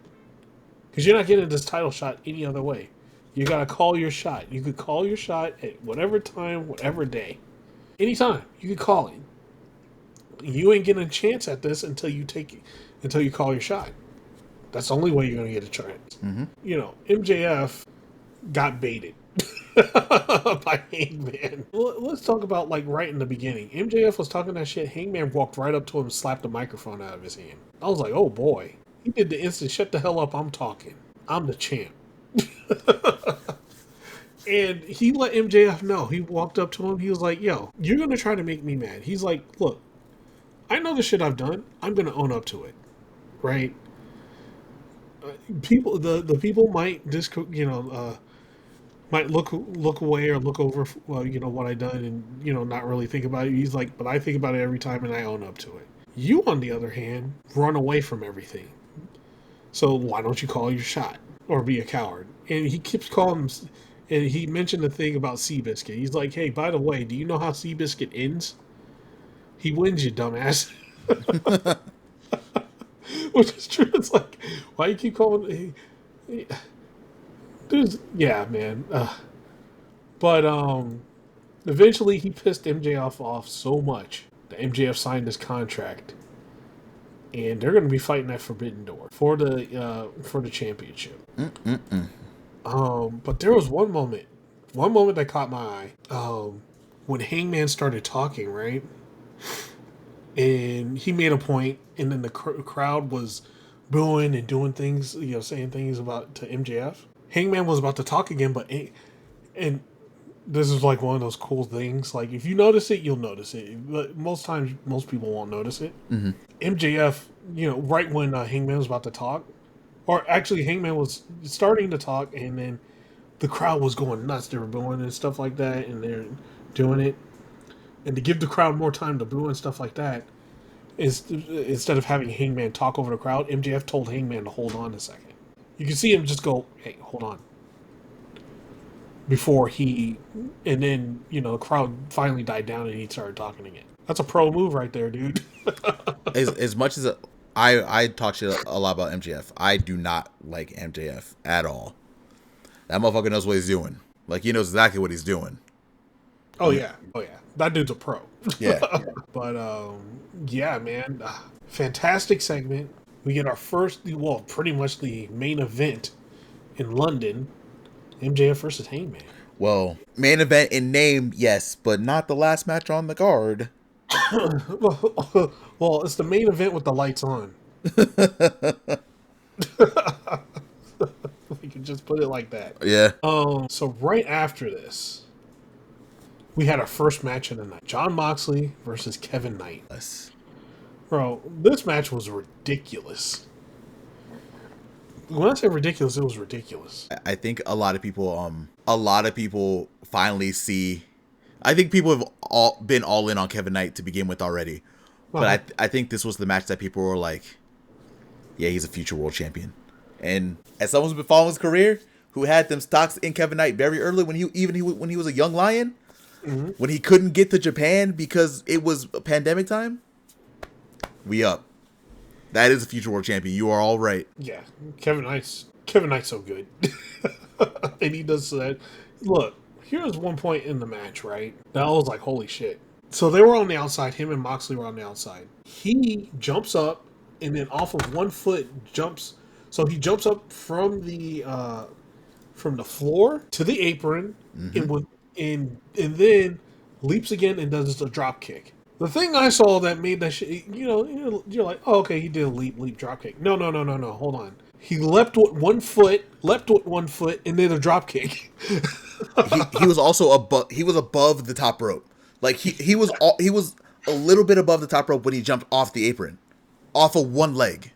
Because you're not getting this title shot any other way. You got to call your shot. You could call your shot at whatever time, whatever day. Anytime. You could call it. You ain't getting a chance at this until you call your shot. That's the only way you're going to get a chance. Mm-hmm. You know, MJF got baited by Hangman. Let's talk about, right in the beginning. MJF was talking that shit. Hangman walked right up to him and slapped the microphone out of his hand. I was like, oh boy. He did the instant, shut the hell up, I'm talking. I'm the champ. And he let MJF know. He walked up to him. He was like, yo, you're going to try to make me mad. He's like, look, I know the shit I've done. I'm going to own up to it. Right? People, the people might might look away or look over, what I done and, not really think about it. He's like, but I think about it every time and I own up to it. You, on the other hand, run away from everything. So why don't you call your shot or be a coward? And he keeps calling him, and he mentioned the thing about Seabiscuit. He's like, hey, by the way, do you know how Seabiscuit ends? He wins, you dumbass. Which is true. It's like, why you keep calling? Yeah, man. But eventually he pissed MJF off so much that MJF signed his contract, and they're going to be fighting at Forbidden Door for the championship. But there was one moment that caught my eye. When Hangman started talking, right? And he made a point, and then the crowd was booing and doing things, saying things to MJF. Hangman was about to talk again, and this is one of those cool things. If you notice it, you'll notice it. But most times, most people won't notice it. Mm-hmm. MJF, right when Hangman was about to talk, or actually Hangman was starting to talk, and then the crowd was going nuts. They were booing and stuff like that, and they're doing it. And to give the crowd more time to boo and stuff like that, instead of having Hangman talk over the crowd, MJF told Hangman to hold on a second. You can see him just go, hey, hold on. And then, the crowd finally died down and he started talking again. That's a pro move right there, dude. as much as I talk shit a lot about MJF, I do not like MJF at all. That motherfucker knows what he's doing. He knows exactly what he's doing. Oh, yeah. That dude's a pro. Yeah. But, yeah, man. Fantastic segment. We get our first, pretty much the main event in London. MJF versus Hangman. Well, main event in name, yes, but not the last match on the card. Well, it's the main event with the lights on. We can just put it like that. Yeah. So right after this, we had our first match of the night. Jon Moxley versus Kevin Knight. Yes. Bro, this match was ridiculous. When I say ridiculous, it was ridiculous. I think a lot of people finally see. I think people have been all in on Kevin Knight to begin with already, but I think this was the match that people were like, yeah, he's a future world champion. And as someone who's been following his career, who had them stocks in Kevin Knight very early when he was a young lion, mm-hmm. when he couldn't get to Japan because it was a pandemic time, we up. That is a future world champion. You are all right. Yeah, Kevin Knight's so good, and he does that. Look, here's one point in the match, right? That I was like, holy shit. So they were on the outside. Him and Moxley were on the outside. He jumps up, and then off of 1 foot jumps. So he jumps up from the floor to the apron, and then leaps again and does a drop kick. The thing I saw that made that shit, you're like, oh, okay, he did a leap drop kick. No, hold on. He leapt with 1 foot, and then a drop kick. He was also above. He was above the top rope. Like he was a little bit above the top rope when he jumped off the apron, off of one leg.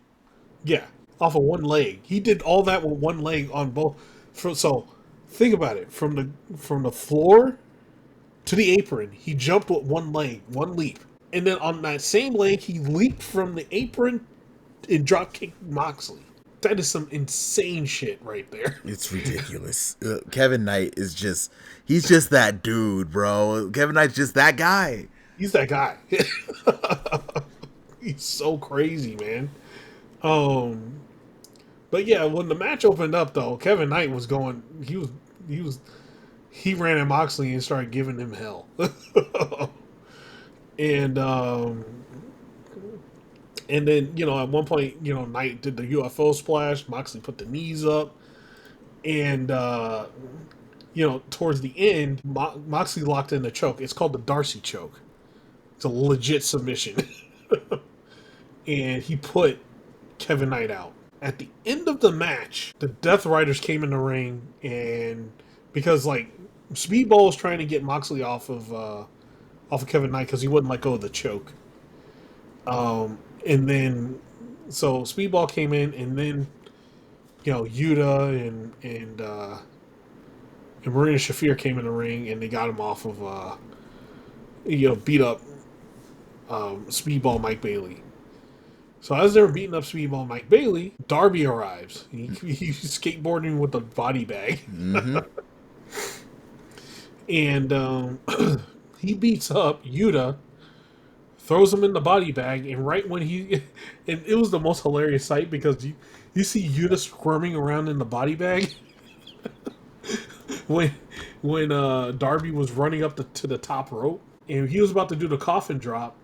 Yeah, off of one leg. He did all that with one leg on both. So think about it. From the floor to the apron, he jumped with one leg, one leap. And then on that same leg, he leaped from the apron and drop kicked Moxley. That is some insane shit right there. It's ridiculous. Kevin Knight is he's just that dude, bro. Kevin Knight's just that guy. He's that guy. He's so crazy, man. But yeah, when the match opened up, though, Kevin Knight was going. He ran at Moxley and started giving him hell. And then, at one point, Knight did the UFO splash. Moxley put the knees up. And, towards the end, Moxley locked in the choke. It's called the Darcy choke. It's a legit submission. And he put Kevin Knight out. At the end of the match, the Death Riders came in the ring. And because, Speedball was trying to get Moxley off of Kevin Knight because he wouldn't let go of the choke. And then, so Speedball came in, and then, Yuta and Marina Shafir came in the ring, and they got him off of, beat up Speedball Mike Bailey. So as they were beating up Speedball Mike Bailey, Darby arrives. He's skateboarding with a body bag. Mm-hmm. And he beats up Yuta, throws him in the body bag, and right when and it was the most hilarious sight because you see Yuta squirming around in the body bag when Darby was running up to the top rope, and he was about to do the coffin drop,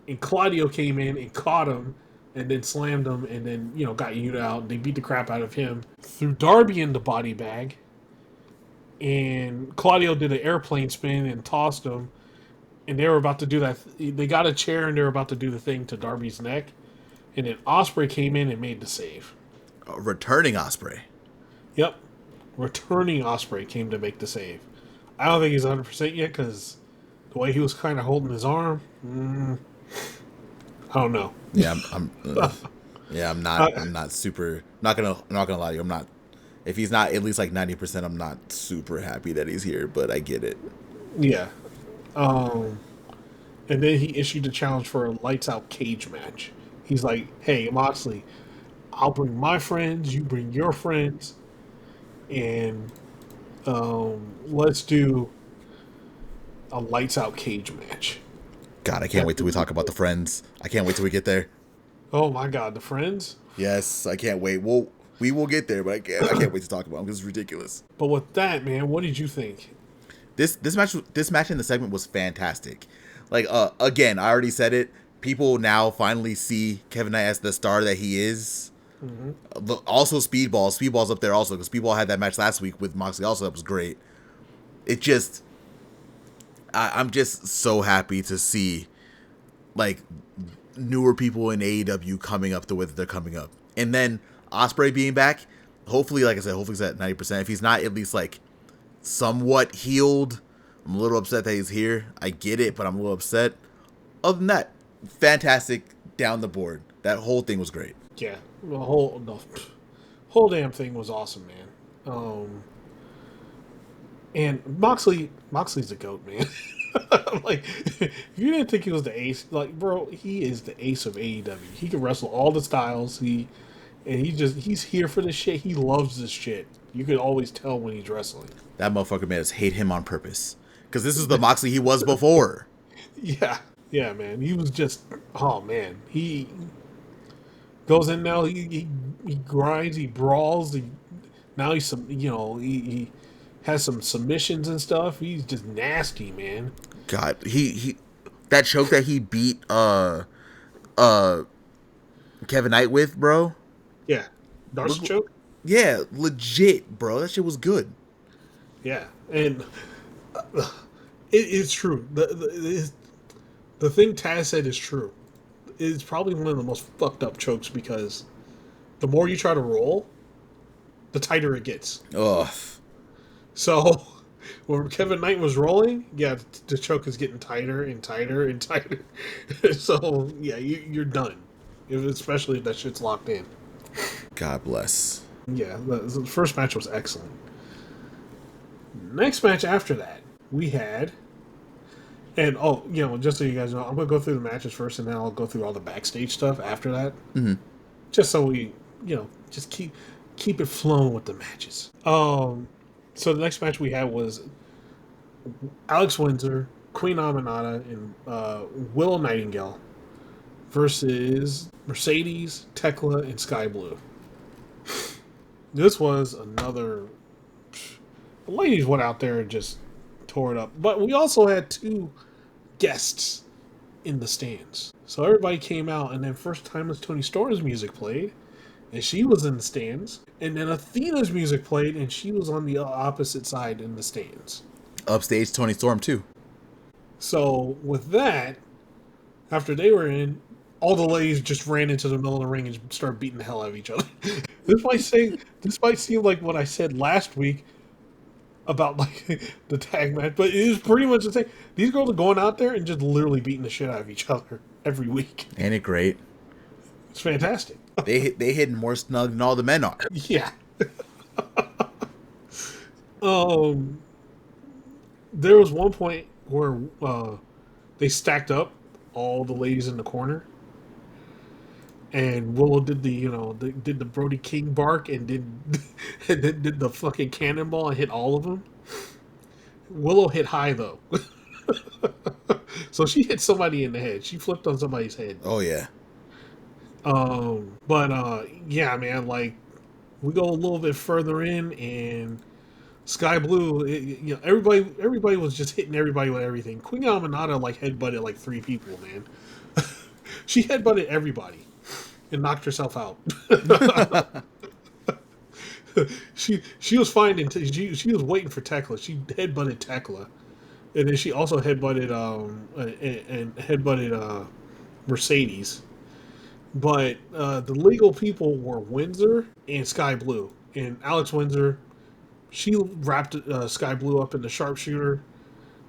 and Claudio came in and caught him and then slammed him and then got Yuta out, and they beat the crap out of him, threw Darby in the body bag, and Claudio did an airplane spin and tossed him. And they were about to do that. They got a chair and they were about to do the thing to Darby's neck. And then Osprey came in and made the save. Returning Osprey. Yep. Returning Osprey came to make the save. I don't think he's 100% yet because the way he was kind of holding his arm. I don't know. Yeah, I'm not super. I'm not gonna lie to you. I'm not. If he's not at least 90%, I'm not super happy that he's here. But I get it. Yeah. And then he issued a challenge for a lights out cage match. He's like, hey, Moxley, I'll bring my friends, you bring your friends, and let's do a lights out cage match. God, I can't wait till we talk about the friends. I can't wait till we get there. Oh my God, the friends? Yes, I can't wait. We will get there, but I can't wait to talk about them because it's ridiculous. But with that, man, what did you think? This match in the segment was fantastic. Again, I already said it. People now finally see Kevin Knight as the star that he is. Mm-hmm. Also, Speedball's up there also because Speedball had that match last week with Moxley. Also, that was great. It just, I'm just so happy to see newer people in AEW coming up the way that they're coming up, and then Ospreay being back. Hopefully, like I said, hopefully he's at 90%. If he's not, at least somewhat healed. I'm a little upset that he's here. I get it, but I'm a little upset. Other than that, fantastic down the board. That whole thing was great. Yeah, the whole damn thing was awesome, man. And Moxley's a goat, man. If you didn't think he was the ace, bro, he is the ace of AEW. He can wrestle all the styles. He's here for this shit. He loves this shit. You could always tell when he's wrestling. That motherfucker made us hate him on purpose. Because this is the Moxley he was before. Yeah, man. He was just, oh man. Goes in now. He grinds. He brawls. Now he's some. He has some submissions and stuff. He's just nasty, man. God, he that choke that he beat Kevin Knight with, bro. Yeah, Darcy choke. Yeah, legit, bro. That shit was good. Yeah, and it's true. The thing Taz said is true. It's probably one of the most fucked up chokes because the more you try to roll, the tighter it gets. Ugh. So when Kevin Knight was rolling, yeah, the choke is getting tighter and tighter and tighter. So yeah, you're done. Especially if that shit's locked in. God bless. Yeah, the first match was excellent. Next match after that, we had, and just so you guys know, I'm gonna go through the matches first, and then I'll go through all the backstage stuff after that, just so we, just keep it flowing with the matches. So the next match we had was Alex Windsor, Queen Aminata, and Willow Nightingale versus Mercedes, Tekla, and Sky Blue. This was another. The ladies went out there and just tore it up. But we also had two guests in the stands. So everybody came out, and then first time was Toni Storm's music played, and she was in the stands. And then Athena's music played, and she was on the opposite side in the stands. Upstage Toni Storm too. So with that, after they were in, all the ladies just ran into the middle of the ring and started beating the hell out of each other. This might seem like what I said last week about like the tag match, but it is pretty much the same. These girls are going out there and just literally beating the shit out of each other every week. Ain't it great? It's fantastic. They hitting more snug than all the men are. Yeah. There was one point where they stacked up all the ladies in the corner, and Willow did the Brody King bark and did the fucking cannonball and hit all of them. Willow hit high though, so she hit somebody in the head. She flipped on somebody's head. Oh yeah. Yeah, man. Like we go a little bit further in, and Sky Blue, everybody was just hitting everybody with everything. Queen Aminata like headbutted like 3 people, man. She headbutted everybody and knocked herself out. she was fine until she was waiting for Tekla. She headbutted Tekla, and then she also headbutted Mercedes. But the legal people were Windsor and Sky Blue, and Alex Windsor. She wrapped Sky Blue up in the sharpshooter,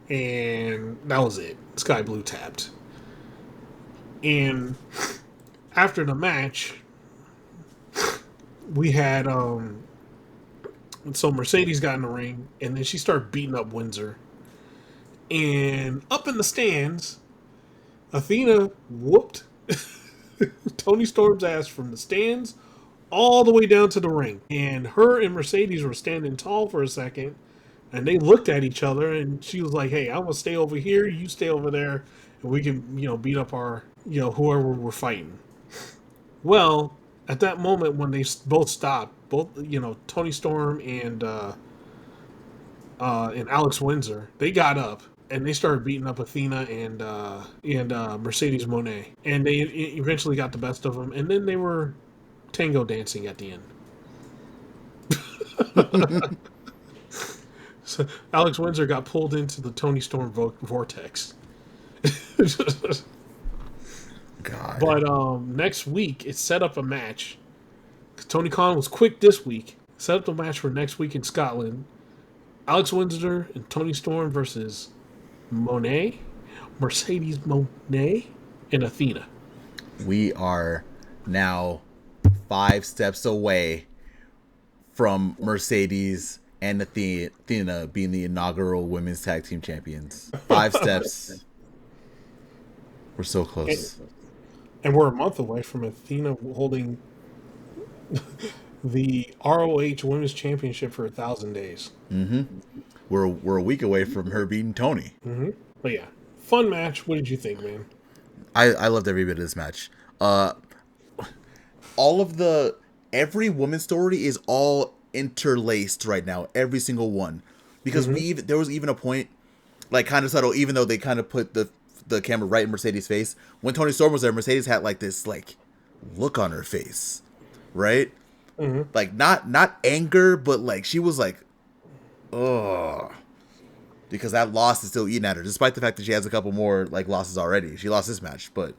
and that was it. Sky Blue tapped. And after the match, we had so Mercedes got in the ring, and then she started beating up Windsor. And up in the stands, Athena whooped Toni Storm's ass from the stands all the way down to the ring. And her and Mercedes were standing tall for a second, and they looked at each other, and she was like, hey, I'm going to stay over here, you stay over there, and we can, beat up our, whoever we're fighting. Well, at that moment when they both stopped, both, Toni Storm and Alex Windsor, they got up, and they started beating up Athena and Mercedes Moné. And they eventually got the best of them, and then they were tango dancing at the end. So Alex Windsor got pulled into the Toni Storm vortex. God. But next week it set up a match. Tony Khan was quick this week. Set up the match for next week in Scotland. Alex Windsor and Toni Storm versus Moné, Mercedes Moné, and Athena. We are now 5 steps away from Mercedes and Athena being the inaugural women's tag team champions. 5 steps. We're so close. And we're a month away from Athena holding the ROH Women's Championship for 1,000 days. Mm-hmm. We're a week away from her beating Toni. Mm-hmm. But yeah, fun match. What did you think, man? I loved every bit of this match. every woman's story is all interlaced right now, every single one, because there was even a point, like kind of subtle, even though they kind of put the camera right in Mercedes' face. When Toni Storm was there, Mercedes had like this like look on her face, right? Like not anger, but like she was like, ugh, because that loss is still eating at her, despite the fact that she has a couple more like losses already. She lost this match, but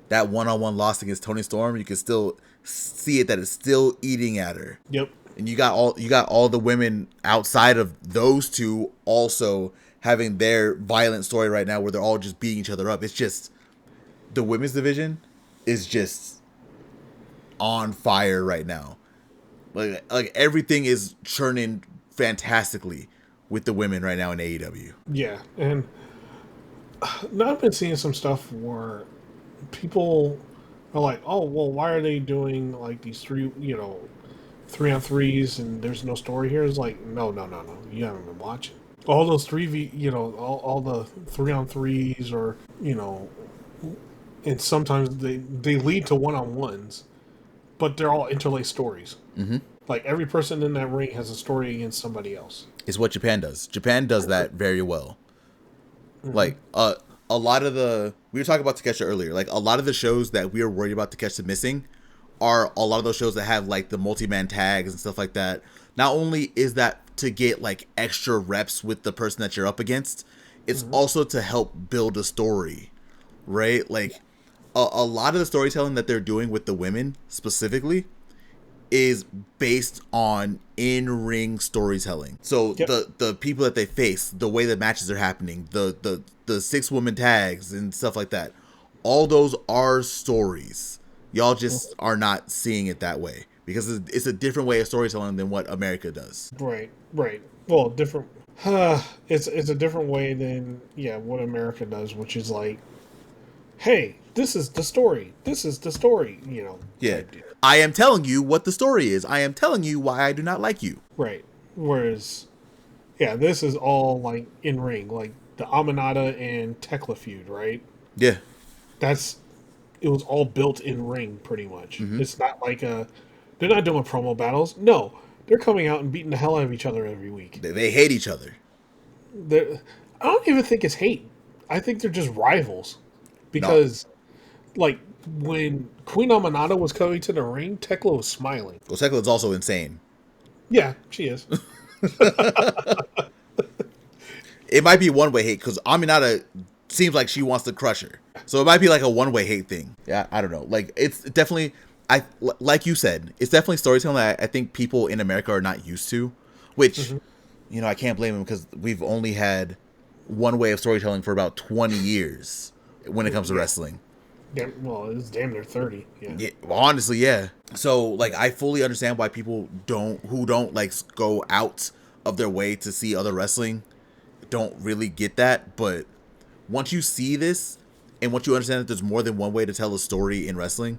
that one-on-one loss against Toni Storm, you can still see it that it's still eating at her. Yep. And you got all the women outside of those two also having their violent story right now, where they're all just beating each other up. It's just the women's division is just on fire right now. Like everything is churning fantastically with the women right now in AEW. Yeah, and now I've been seeing some stuff where people are like, "Oh, well, why are they doing like these 3-on-3s and there's no story here?" It's like, no, you haven't been watching. All those all the 3-on-3s, or and sometimes they lead to 1-on-1s, but they're all interlaced stories. Like every person in that ring has a story against somebody else. It's what Japan does. Japan does that very well. Like a lot of we were talking about Takeshi earlier. Like a lot of the shows that we are worried about Takeshi missing are a lot of those shows that have like the multi-man tags and stuff like that. Not only is that to get like extra reps with the person that you're up against, it's also to help build a story, right? Like a lot of the storytelling that they're doing with the women specifically is based on in-ring storytelling. So the people that they face, the way the matches are happening, the 6-woman tags and stuff like that, all those are stories. Y'all just are not seeing it that way because it's a different way of storytelling than what America does. Right. Well, different. It's a different way than what America does, which is like, hey, this is the story. This is the story. Yeah. I am telling you what the story is. I am telling you why I do not like you. Right. Whereas, this is all like in ring, like the Aminata and Tekla feud, right? Yeah. It was all built in ring, pretty much. It's not like they're not doing promo battles. No, they're coming out and beating the hell out of each other every week. They hate each other. I don't even think it's hate. I think they're just rivals. Because, like, when Queen Aminata was coming to the ring, Tekla was smiling. Well, Tekla is also insane. Yeah, she is. It might be one-way hate because Aminata seems like she wants to crush her. So it might be like a one-way hate thing. Yeah, I don't know. Like, it's definitely, like you said, it's definitely storytelling that I think people in America are not used to, which, I can't blame them because we've only had one way of storytelling for about 20 years when it comes to wrestling. Yeah, well, it's damn near 30. Yeah, honestly, yeah. So, like, I fully understand why people who don't like go out of their way to see other wrestling don't really get that. But once you see this and once you understand that there's more than one way to tell a story in wrestling,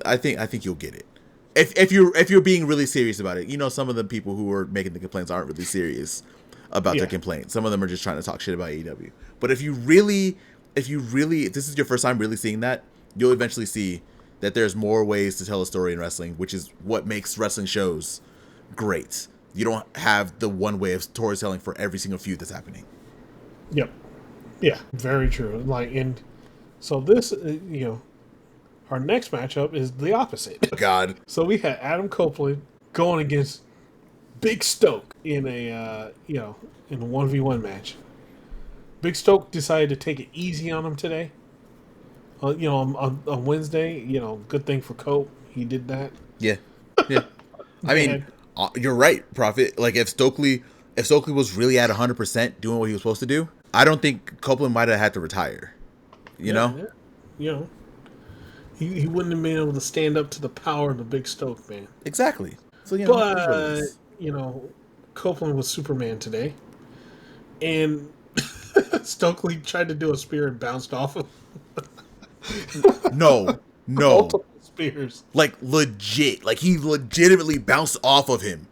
I think you'll get it. If you're being really serious about it. Some of the people who are making the complaints aren't really serious about their complaints. Some of them are just trying to talk shit about AEW. But if this is your first time really seeing that, you'll eventually see that there's more ways to tell a story in wrestling, which is what makes wrestling shows great. You don't have the one way of storytelling for every single feud that's happening. Yep. Yeah, very true. And so this, our next matchup is the opposite. God. So we had Adam Copeland going against Big Stoke in a 1v1 match. Big Stoke decided to take it easy on him today. On Wednesday, good thing for Cope. He did that. Yeah. I mean, you're right, Prophet. Like, if Stokely was really at 100% doing what he was supposed to do, I don't think Copeland might have had to retire. You know? Yeah. He wouldn't have been able to stand up to the power of the Big Stoke, man. Exactly. So, but, Copeland was Superman today. And Stokely tried to do a spear and bounced off him. No. Multiple spears. Like, legit. Like, he legitimately bounced off of him.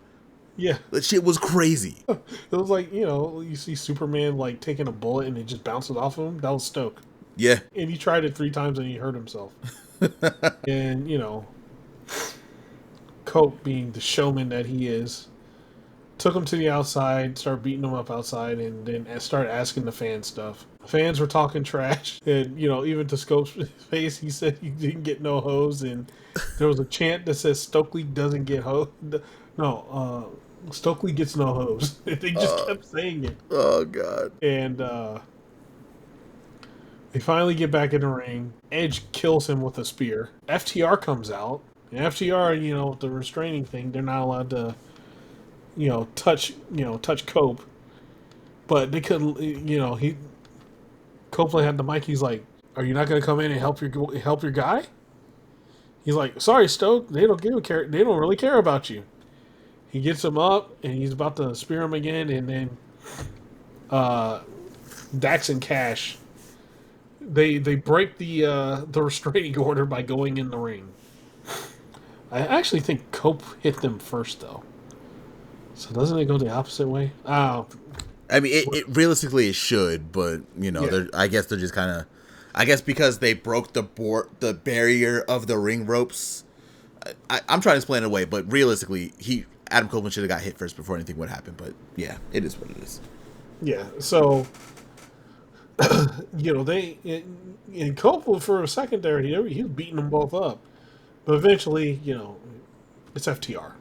Yeah. That shit was crazy. It was like, you see Superman, like, taking a bullet and it just bounces off of him. That was Stoke. Yeah. And he tried it 3 times and he hurt himself. And, Cope, being the showman that he is, took him to the outside, started beating him up outside, and then started asking the fans stuff. Fans were talking trash, and even to Scope's face, he said he didn't get no hose, and there was a chant that says Stokely doesn't get hose. No, Stokely gets no hose. They just kept saying it. Oh God! And they finally get back in the ring. Edge kills him with a spear. FTR comes out. And FTR, with the restraining thing, they're not allowed to, touch Cope. But they couldn't, Copeland had the mic. He's like, "Are you not going to come in and help your guy?" He's like, "Sorry, Stoke. They don't really care about you." He gets him up, and he's about to spear him again, and then Dax and Cash, they break the restraining order by going in the ring. I actually think Cope hit them first, though. So doesn't it go the opposite way? Oh. I mean, it realistically it should, but I guess they're just kind of, I guess because they broke the barrier of the ring ropes. I'm trying to explain it away, but realistically, Adam Copeland should have got hit first before anything would happen. But yeah, it is what it is. Yeah. So and Copeland for a second there, he was beating them both up, but eventually, it's FTR.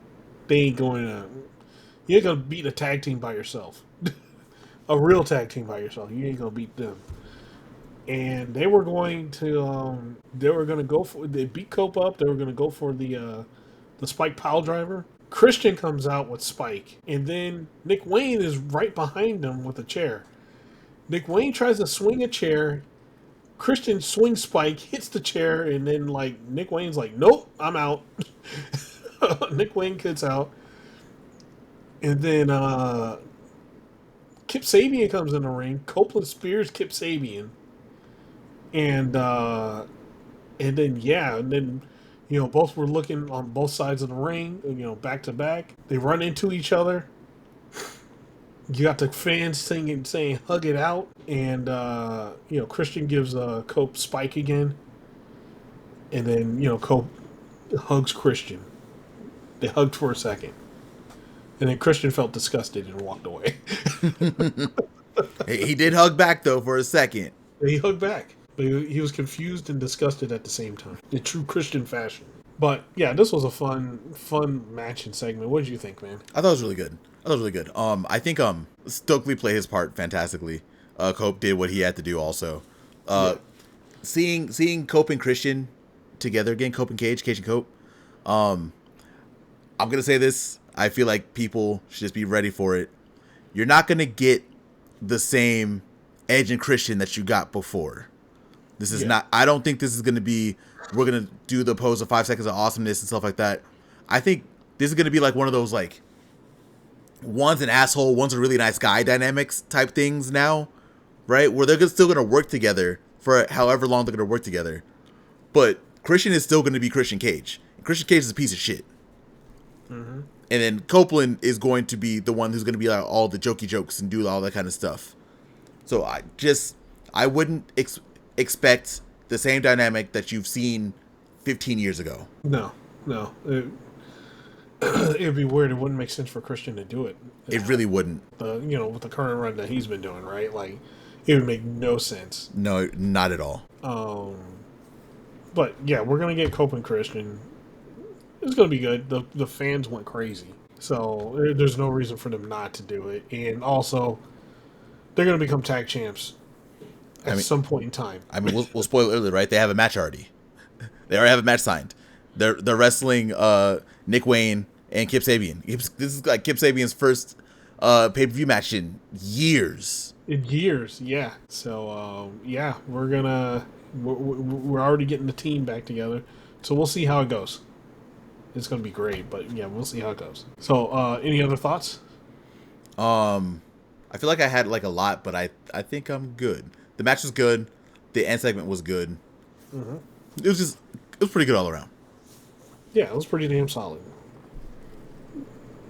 They ain't going to. You ain't gonna beat a tag team by yourself. A real tag team by yourself. You ain't gonna beat them. And they were going to. They beat Cope up. They were gonna go for the Spike pile driver. Christian comes out with Spike, and then Nick Wayne is right behind him with a chair. Nick Wayne tries to swing a chair. Christian swings Spike, hits the chair, and then Nick Wayne's like, "Nope, I'm out." Nick Wayne gets out. And then Kip Sabian comes in the ring. Copeland spears Kip Sabian. And then both were looking on both sides of the ring, back to back. They run into each other. You got the fans saying hug it out. And Christian gives Cope Spike again. And then, Cope hugs Christian. They hugged for a second. And then Christian felt disgusted and walked away. He did hug back, though, for a second. He hugged back. But he was confused and disgusted at the same time. In true Christian fashion. But, yeah, this was a fun match and segment. What did you think, man? I thought it was really good. I think Stokely played his part fantastically. Cope did what he had to do also. Seeing Cope and Christian together again, Cope and Cage and Cope. I'm going to say this. I feel like people should just be ready for it. You're not going to get the same Edge and Christian that you got before. This is not, I don't think this is going to be, we're going to do the pose of 5 seconds of awesomeness and stuff like that. I think this is going to be like one of those, one's an asshole, one's a really nice guy dynamics type things now, right? Where they're still going to work together for however long they're going to work together. But Christian is still going to be Christian Cage. Christian Cage is a piece of shit. Mm-hmm. And then Copeland is going to be the one who's going to be like all the jokey jokes and do all that kind of stuff. So I wouldn't expect the same dynamic that you've seen 15 years ago. No. It'd be weird. It wouldn't make sense for Christian to do it. It really wouldn't. With the current run that he's been doing, right? It would make no sense. No, not at all. But yeah, we're gonna get Cope and Christian. It's going to be good. The fans went crazy. So there's no reason for them not to do it. And also, they're going to become tag champs at some point in time. I mean, we'll spoil it early, right? They have a match already. They already have a match signed. They're wrestling Nick Wayne and Kip Sabian. This is like Kip Sabian's first pay-per-view match in years. Yeah. So, we're already getting the team back together. So we'll see how it goes. It's going to be great, but yeah, we'll see how it goes. So, any other thoughts? I feel like I had a lot, but I think I'm good. The match was good. The end segment was good. Mm-hmm. It was pretty good all around. Yeah, it was pretty damn solid.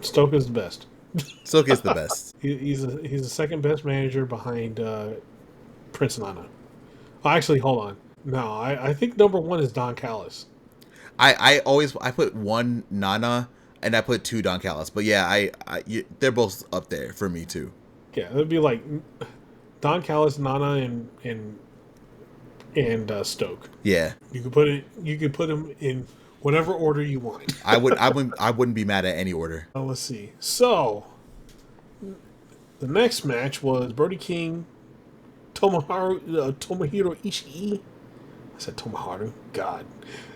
Stoke is the best. Stoke is the best. He's the second best manager behind Prince Nana. Oh, actually, hold on. No, I think number one is Don Callis. I put one Nana and I put two Don Callis, but yeah, they're both up there for me too. Yeah, it'd be like Don Callis, Nana, and Stoke. Yeah, You could put it. You could put them in whatever order you want. I wouldn't be mad at any order. Let's see. So the next match was Brody King, Tomohiro Ishii. I said Tomoharu. God.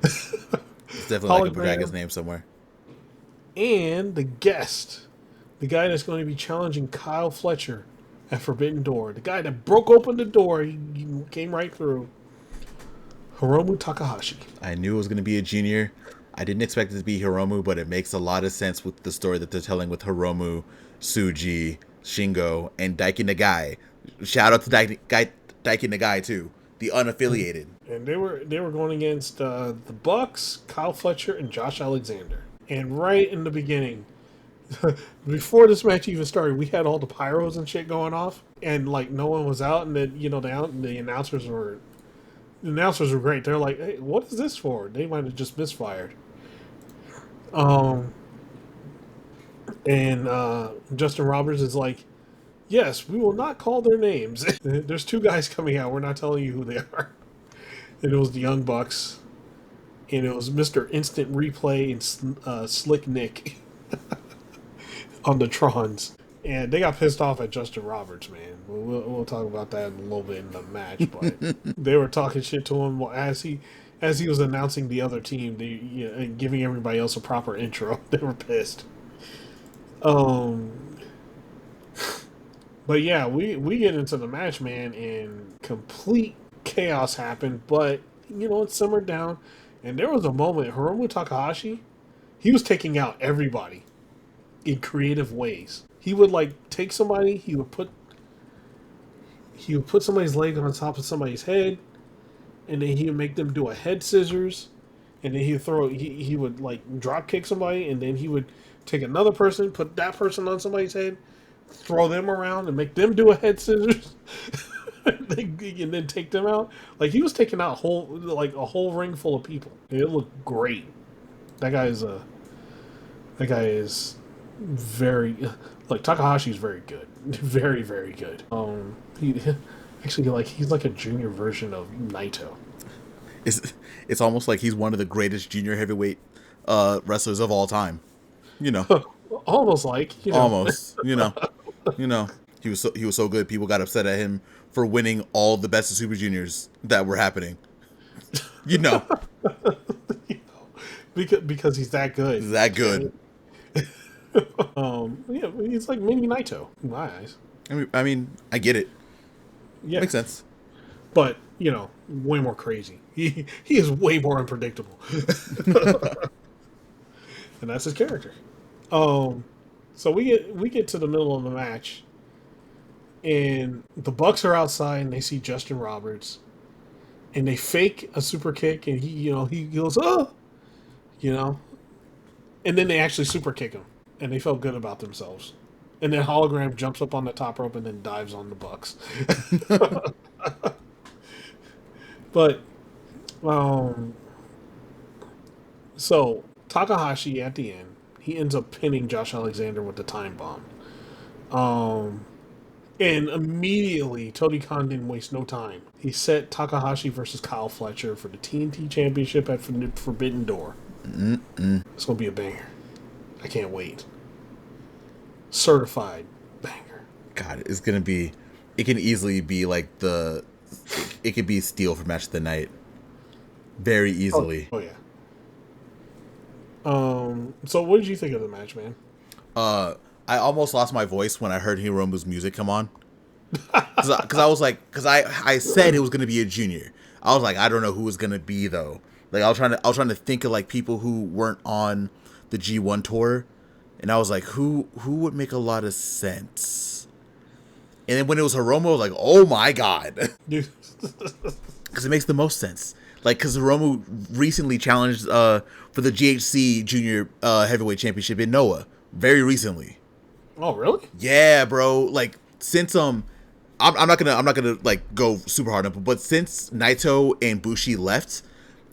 It's definitely like a Dragon's name somewhere. And the guest, the guy that's going to be challenging Kyle Fletcher at Forbidden Door, the guy that broke open the door, he came right through. Hiromu Takahashi. I knew it was going to be a junior. I didn't expect it to be Hiromu, but it makes a lot of sense with the story that they're telling with Hiromu, Tsuji, Shingo, and Daiki Nagai. Shout out to Daiki Nagai too, the unaffiliated. And they were going against the Bucks, Kyle Fletcher, and Josh Alexander. And right in the beginning, before this match even started, we had all the pyros and shit going off, and like no one was out, and then the announcers were great. They're like, "Hey, what is this for?" They might have just misfired. And Justin Roberts is like, "Yes, we will not call their names. There's two guys coming out. We're not telling you who they are." And it was the Young Bucks, and it was Mr. Instant Replay and Slick Nick on the Trons. And they got pissed off at Justin Roberts, man. We'll talk about that in a little bit in the match, but they were talking shit to him as he was announcing the other team, and giving everybody else a proper intro. They were pissed. But yeah, we get into the match, man, and complete chaos happened. But it simmered down, and there was a moment. Hiromu Takahashi, he was taking out everybody in creative ways. He would take somebody. He would put somebody's leg on top of somebody's head, and then he would make them do a head scissors, and then he would drop kick somebody, and then he would take another person, put that person on somebody's head, throw them around, and make them do a head scissors, and then take them out. Like, he was taking out a whole ring full of people. And it looked great. That guy is very, Takahashi's very good. Very, very good. He actually, he's like a junior version of Naito. It's almost like he's one of the greatest junior heavyweight wrestlers of all time. Almost almost. He was so good. People got upset at him for winning all the best of Super Juniors that were happening. Because he's that good. He's that good. Yeah, he's like mini Naito in my eyes. I mean, I get it. Yeah, makes sense. But way more crazy. He is way more unpredictable, and that's his character. So we get to the middle of the match, and the Bucks are outside, and they see Justin Roberts, and they fake a super kick, and he goes, "Oh," and then they actually super kick him, and they felt good about themselves. And then Hologram jumps up on the top rope and then dives on the Bucks. But, so Takahashi at the end, he ends up pinning Josh Alexander with the time bomb. And immediately, Tony Khan didn't waste no time. He set Takahashi versus Kyle Fletcher for the TNT Championship at Forbidden Door. It's going to be a banger. I can't wait. Certified banger. God, it's going to be... It can easily be like it could be Steel for Match of the Night. Very easily. Oh yeah. So what did you think of the match, man? I almost lost my voice when I heard Hiromu's music come on. Because I was like... Because I said it was going to be a junior. I was like, I don't know who it's going to be, though. Like, I was trying to think of, people who weren't on the G1 tour. And I was like, who would make a lot of sense? And then when it was Hiromu, I was like, oh my God. Because it makes the most sense. Because Hiromu recently challenged for the GHC Junior Heavyweight Championship in Noah. Very recently. Oh, really? Yeah, bro. Since I'm not gonna like go super hard up, but since Naito and Bushi left,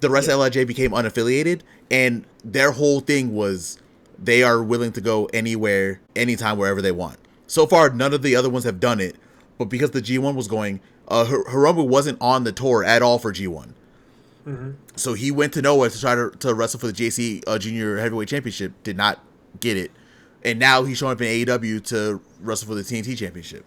the rest of LIJ became unaffiliated, and their whole thing was they are willing to go anywhere, anytime, wherever they want. So far, none of the other ones have done it, but because the G1 was going, Hiromu wasn't on the tour at all for G1. Mm-hmm. So he went to Noah to try to wrestle for the JC Junior Heavyweight Championship, did not get it, and now he's showing up in AEW to wrestle for the TNT Championship.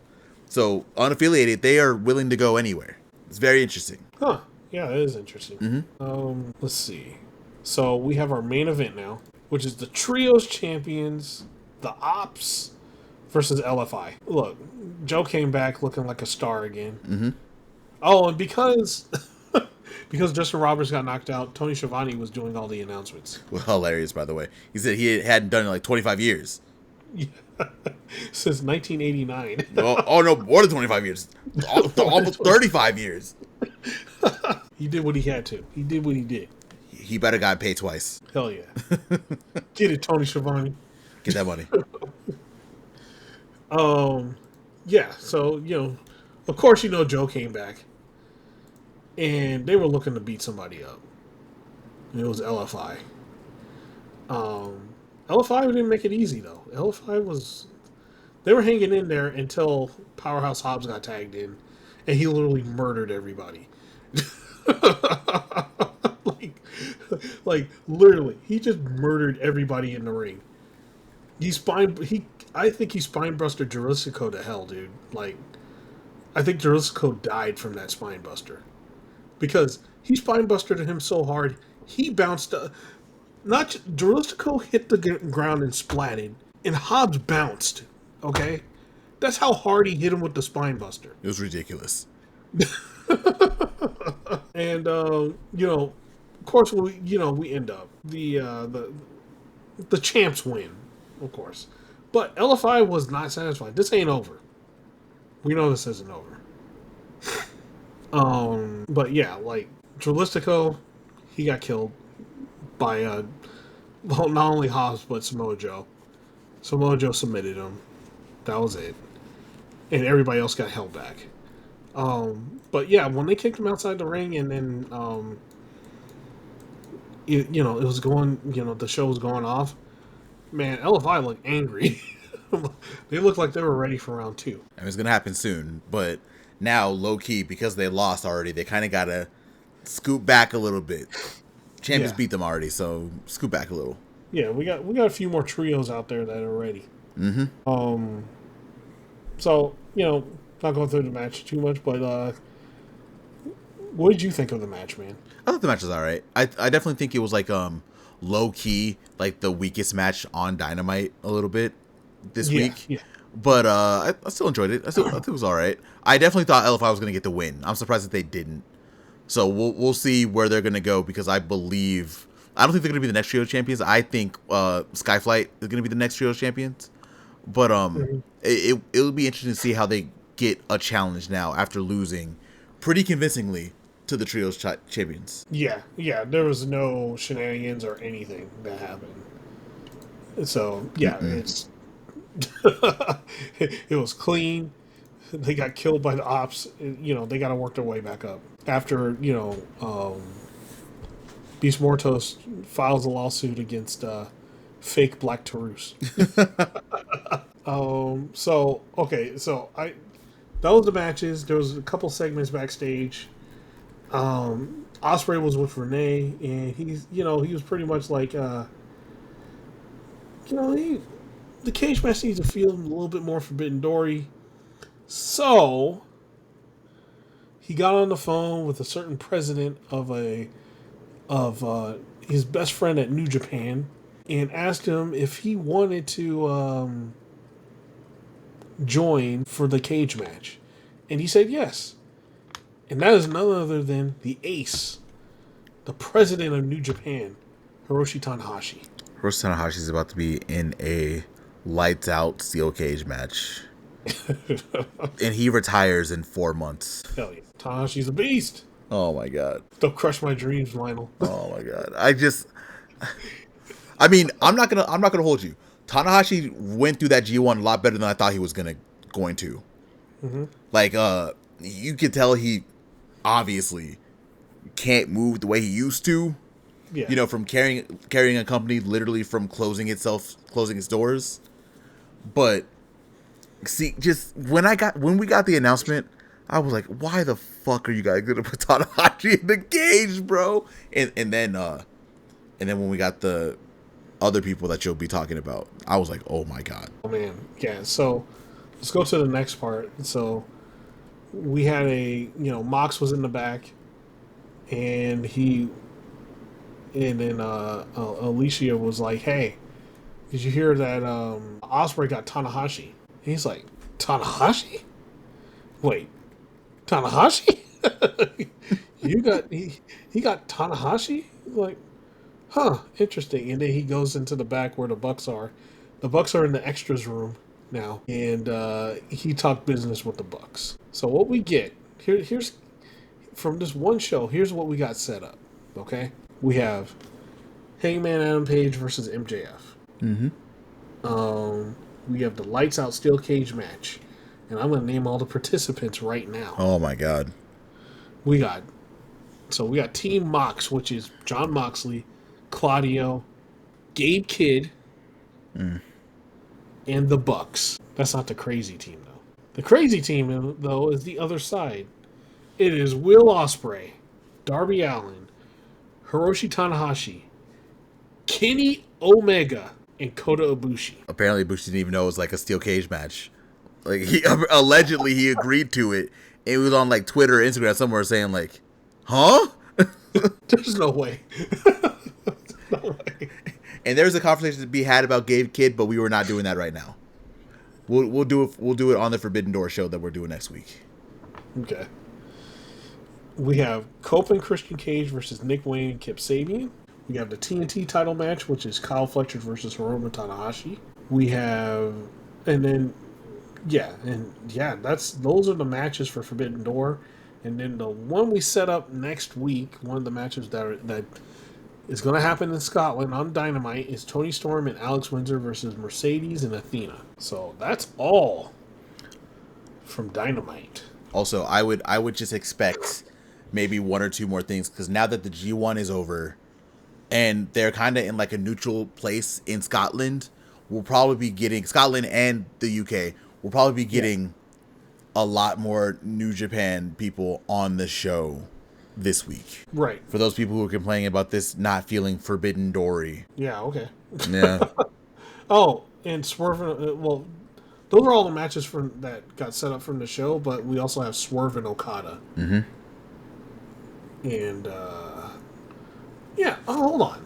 So unaffiliated, they are willing to go anywhere. It's very interesting. Huh. Yeah, it is interesting. Mm-hmm. Let's see. So we have our main event now, which is the Trios Champions, the Ops versus LFI. Look, Joe came back looking like a star again. Mm-hmm. Oh, and because Justin Roberts got knocked out, Tony Schiavone was doing all the announcements. Well, hilarious, by the way. He said he hadn't done it in like 25 years. Yeah. Since 1989. Oh, no, more than 25 years. Almost 35 years. He did what he had to. He did what he did. He better got paid twice. Hell yeah. Get it, Tony Schiavone. Get that money. Yeah, so, of course, Joe came back. And they were looking to beat somebody up. And it was LFI. LFI didn't make it easy, though. They were hanging in there until Powerhouse Hobbs got tagged in. And he literally murdered everybody. like literally, he just murdered everybody in the ring. I think he spinebuster Jericho to hell, dude. Like, I think Jericho died from that spinebuster because he spinebustered him so hard he bounced. Jericho hit the ground and splatted, and Hobbs bounced. Okay, that's how hard he hit him with the spinebuster. It was ridiculous. And of course, we end up the champs win, of course, but LFI was not satisfied. This ain't over. We know this isn't over. But yeah, like Dralistico, he got killed by not only Hobbs but Samoa Joe. Samoa Joe submitted him. That was it, and everybody else got held back. But yeah, when they kicked him outside the ring, and then it was going, the show was going off. Man, LFI looked angry. They looked like they were ready for round 2. I mean, it's gonna happen soon, but now low key because they lost already, they kind of gotta scoot back a little bit. Champions beat them already, so scoot back a little. Yeah, we got a few more trios out there that are ready. Mm-hmm. So not going through the match too much, but what did you think of the match, man? I thought the match was alright. I definitely think it was like low key, like the weakest match on Dynamite a little bit this week. Yeah. But I still enjoyed it. I think it was alright. I definitely thought LFI was gonna get the win. I'm surprised that they didn't. So we'll see where they're gonna go because I don't think they're gonna be the next trio champions. I think Skyflight is gonna be the next trio champions. But it'll be interesting to see how they get a challenge now after losing pretty convincingly to the trios champions. Yeah, there was no shenanigans or anything that happened. So yeah, it's it was clean. They got killed by the Ops. They got to work their way back up after Beast Mortos files a lawsuit against fake Black Taurus. That was the matches. There was a couple segments backstage. Osprey was with Renee, and he was pretty much like, the cage match needs to feel a little bit more Forbidden Dory. So he got on the phone with a certain president of his best friend at New Japan and asked him if he wanted to join for the cage match, and he said yes. And that is none other than the ace, the president of New Japan, Hiroshi Tanahashi. Hiroshi Tanahashi is about to be in a lights out steel cage match. And he retires in 4 months. Hell yeah. Tanahashi's a beast. Oh my god. Don't crush my dreams, Lionel. Oh my god. I'm not gonna hold you. Tanahashi went through that G1 a lot better than I thought he was going to. Like, you could tell he obviously can't move the way he used to. Yeah. You know, from carrying a company literally from closing its doors. But see, just when we got the announcement, I was like, why the fuck are you guys gonna put Tanahashi in the cage, bro? And then when we got the other people that you'll be talking about, I was like, oh my god. Oh man, yeah. So let's go to the next part. So we had Mox was in the back, and then Alicia was like, "Hey, did you hear that Osprey got Tanahashi?" And he's like, "Tanahashi? Wait, Tanahashi? he got Tanahashi?" He's like, "Huh, interesting." And then he goes into the back where the Bucks are. The Bucks are in the extras room now, and he talked business with the Bucks. So what we get here's from this one show. Here's what we got set up. Okay, we have Hangman Adam Page versus MJF. We have the lights out steel cage match, and I'm going to name all the participants right now. Oh my god. We got Team Mox, which is John Moxley, Claudio, Gabe Kidd, and the Bucks. That's not the crazy team, though. The crazy team, though, is the other side. It is Will Ospreay, Darby Allin, Hiroshi Tanahashi, Kenny Omega, and Kota Ibushi. Apparently, Ibushi didn't even know it was like a steel cage match. Like, allegedly he agreed to it. And he was on like Twitter or Instagram somewhere saying like, huh? There's no way. No way. And there's a conversation to be had about Gabe Kidd, but we were not doing that right now. We'll do it on the Forbidden Door show that we're doing next week. Okay. We have Cope and Christian Cage versus Nick Wayne and Kip Sabian. We have the TNT title match, which is Kyle Fletcher versus Hiromu Tanahashi. We have, those are the matches for Forbidden Door. And then the one we set up next week, one of the matches that is going to happen in Scotland on Dynamite, is Tony Storm and Alex Windsor versus Mercedes and Athena. So that's all from Dynamite. Also, I would just expect maybe one or two more things, because now that the G1 is over and they're kind of in like a neutral place in Scotland, we'll probably be getting Scotland and the UK. We'll probably be getting a lot more New Japan people on the show this week. Right. For those people who are complaining about this not feeling Forbidden Dory. Yeah, okay. Yeah. Oh, and Swerve, those are all the matches that got set up from the show, but we also have Swerve and Okada. Mm-hmm. And, hold on.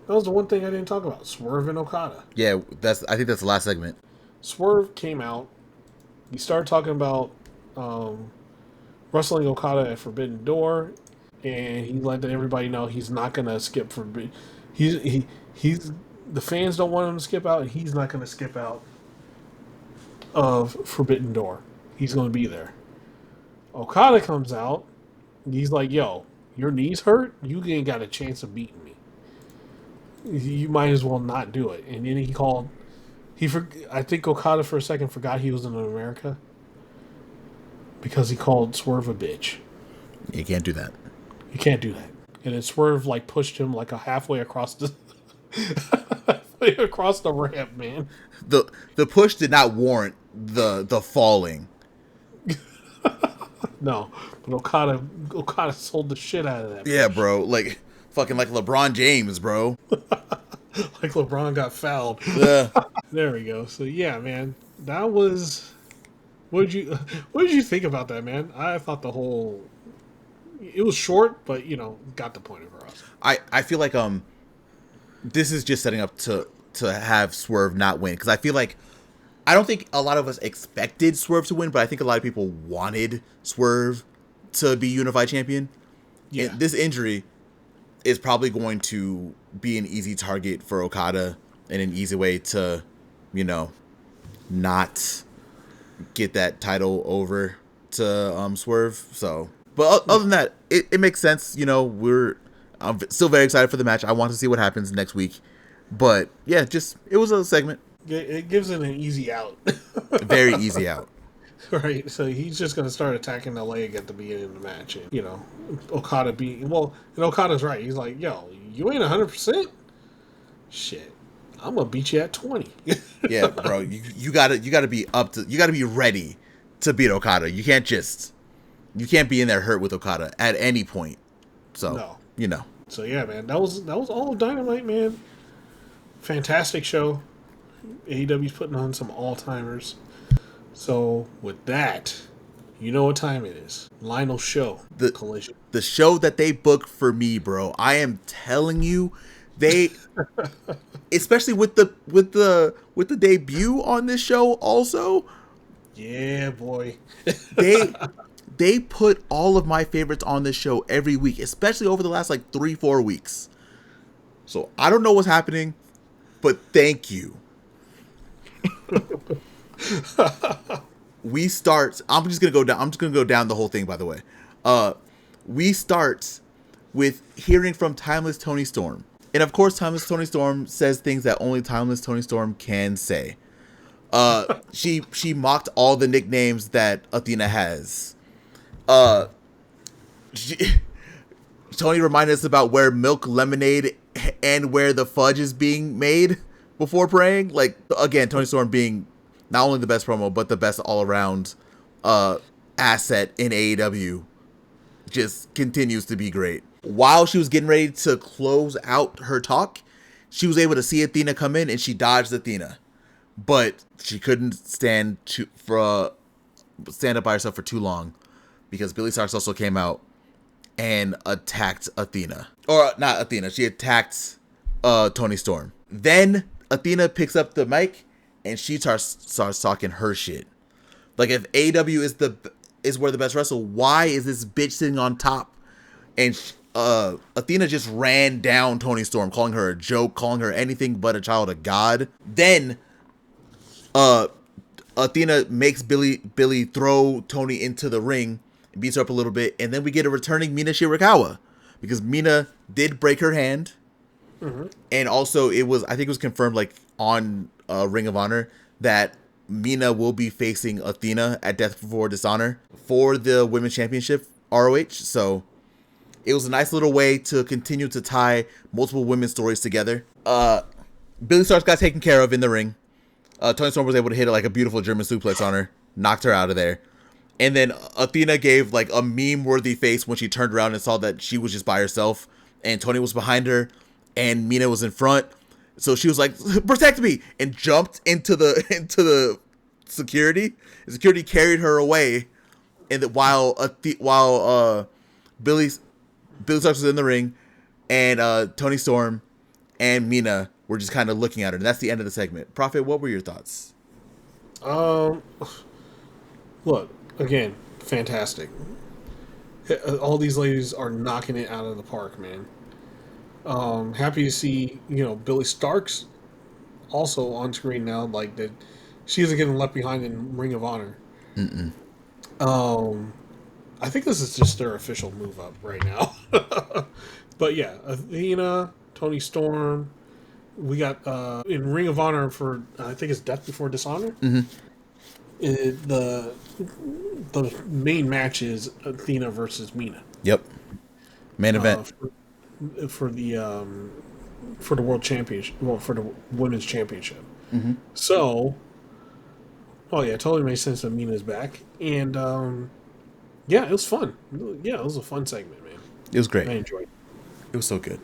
That was the one thing I didn't talk about. Swerve and Okada. Yeah, I think that's the last segment. Swerve came out. He started talking about wrestling Okada at Forbidden Door, and he let everybody know he's not going to skip Forbidden. The fans don't want him to skip out, and he's not going to skip out of Forbidden Door. He's going to be there. Okada comes out. He's like, yo, your knees hurt? You ain't got a chance of beating me. You might as well not do it. And then I think Okada for a second forgot he was in America because he called Swerve a bitch. You can't do that. You can't do that. And then Swerve pushed him a halfway across the ramp, man. The push did not warrant the falling. No, but Okada sold the shit out of that. Yeah, bitch. bro. Fucking like LeBron James, bro. Like LeBron got fouled. Yeah. There we go. So yeah, man, that was. What did you think about that, man? I thought it was short, but got the point across. I feel like this is just setting up to have Swerve not win, because I feel like I don't think a lot of us expected Swerve to win, but I think a lot of people wanted Swerve to be unified champion. Yeah. And this injury is probably going to be an easy target for Okada and an easy way to, not get that title over to Swerve. So, but other than that, it makes sense. I'm still very excited for the match. I want to see what happens next week. But yeah, it was a segment. It gives it an easy out. Very easy out. Right, so he's just going to start attacking the leg at the beginning of the match. And, Okada and Okada's right. He's like, yo, you ain't 100%? Shit, I'm going to beat you at 20. Yeah, bro, you gotta be you gotta be ready to beat Okada. You can't be in there hurt with Okada at any point. So, No. So, yeah, man, that was all of Dynamite, man. Fantastic show. AEW's putting on some all-timers. So, with that, you know what time it is. Lionel's show. Collision. The show that they booked for me, bro. I am telling you, they especially with the debut on this show also. Yeah, boy. They put all of my favorites on this show every week, especially over the last like 3-4 weeks. So, I don't know what's happening, but thank you. We start. I'm just gonna go down the whole thing. By the way, we start with hearing from Timeless Toni Storm, and of course, Timeless Toni Storm says things that only Timeless Toni Storm can say. She mocked all the nicknames that Athena has. Tony reminded us about where milk lemonade and where the fudge is being made before praying. Like, again, Toni Storm being not only the best promo, but the best all-around asset in AEW. Just continues to be great. While she was getting ready to close out her talk, she was able to see Athena come in, and she dodged Athena. But she couldn't stand up by herself for too long, because Billy Starks also came out and attacked Athena. Or, not Athena, she attacked Toni Storm. Then Athena picks up the mic and she starts talking her shit. Like, if AEW is where the best wrestle, why is this bitch sitting on top? And Athena just ran down Toni Storm, calling her a joke, calling her anything but a child of God. Then Athena makes Billy throw Toni into the ring, beats her up a little bit, and then we get a returning Mina Shirakawa, because Mina did break her hand. Mm-hmm. And also I think it was confirmed like on Ring of Honor that Mina will be facing Athena at Death Before Dishonor for the Women's Championship ROH. So it was a nice little way to continue to tie multiple women's stories together. Billy Starks got taken care of in the ring. Toni Storm was able to hit like a beautiful German suplex on her, knocked her out of there. And then Athena gave like a meme-worthy face when she turned around and saw that she was just by herself, and Toni was behind her, and Mina was in front. So she was like, "Protect me!" and jumped into the security. The security carried her away, and while Billy Starks was in the ring, and Toni Storm and Mina were just kind of looking at her. And that's the end of the segment. Prophet, what were your thoughts? Look, again, fantastic. All these ladies are knocking it out of the park, man. Happy to see, Billy Starks also on screen now. Like, that, she isn't getting left behind in Ring of Honor. Mm-mm. I think this is just their official move up right now. But yeah, Athena, Toni Storm. We got in Ring of Honor for I think it's Death Before Dishonor. Mm-hmm. The main match is Athena versus Mina. Yep. Main event for the World Championship. Well, for the Women's Championship. Mm-hmm. So, it totally makes sense that Mina's back, and it was fun. Yeah, it was a fun segment, man. It was great. I enjoyed it. It was so good.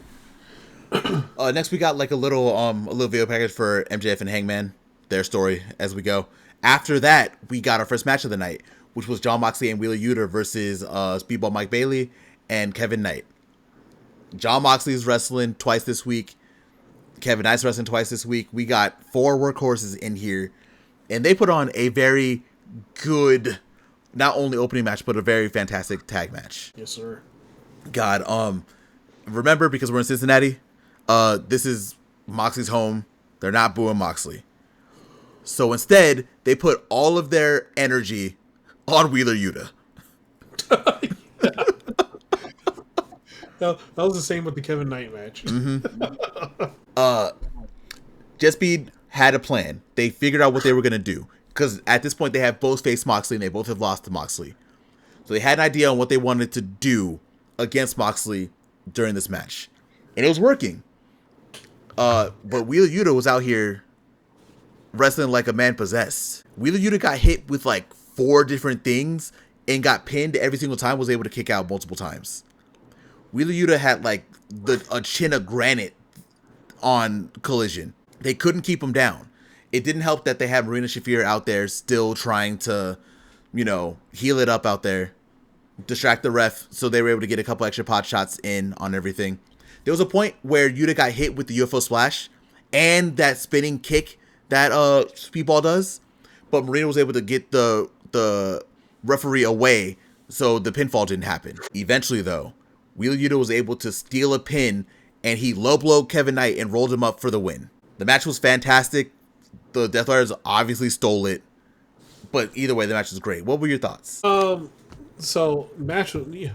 Next, we got like a little video package for MJF and Hangman, their story as we go. After that, we got our first match of the night, which was Jon Moxley and Wheeler Yuta versus Speedball Mike Bailey and Kevin Knight. Jon Moxley's wrestling twice this week. Kevin Knight's wrestling twice this week. We got 4 workhorses in here, and they put on a very good, not only opening match, but a very fantastic tag match. Yes, sir. God, remember, because we're in Cincinnati, this is Moxley's home. They're not booing Moxley. So instead, they put all of their energy on Wheeler Yuta. That was the same with the Kevin Knight match. Mm-hmm. Jetspeed had a plan. They figured out what they were going to do. because at this point they have both faced Moxley and they both have lost to Moxley. So they had an idea on what they wanted to do against Moxley during this match, and it was working. But Wheeler Yuta was out here wrestling like a man possessed. Wheeler Yuta got hit with like 4 different things and got pinned every single time, was able to kick out multiple times. Wheeler Yuta had like a chin of granite on Collision. They couldn't keep him down. It didn't help that they had Marina Shafir out there still trying to, heal it up out there, distract the ref, so they were able to get a couple extra pot shots in on everything. There was a point where Yuta got hit with the UFO splash and that spinning kick that Speedball does, but Marina was able to get the referee away so the pinfall didn't happen. Eventually, though, Wheeler Yuta was able to steal a pin, and he low-blowed Kevin Knight and rolled him up for the win. The match was fantastic. The Death Riders obviously stole it, but either way, the match was great. What were your thoughts? So match. Yeah.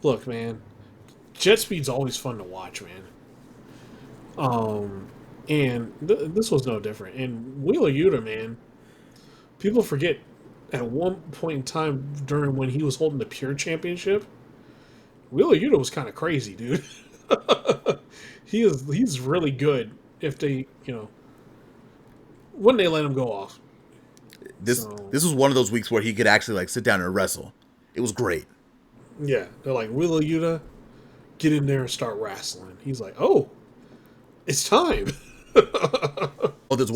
Look, man, Jetspeed's always fun to watch, man. And this was no different. And Wheeler Yuta, man, people forget at one point in time during when he was holding the Pure Championship, Wheeler Yuta was kind of crazy, dude. He's really good if they, when they let him go off. This was one of those weeks where he could actually like sit down and wrestle. It was great. Yeah, they're like, Wheeler Yuta, get in there and start wrestling. He's like, oh, it's time. Oh, there's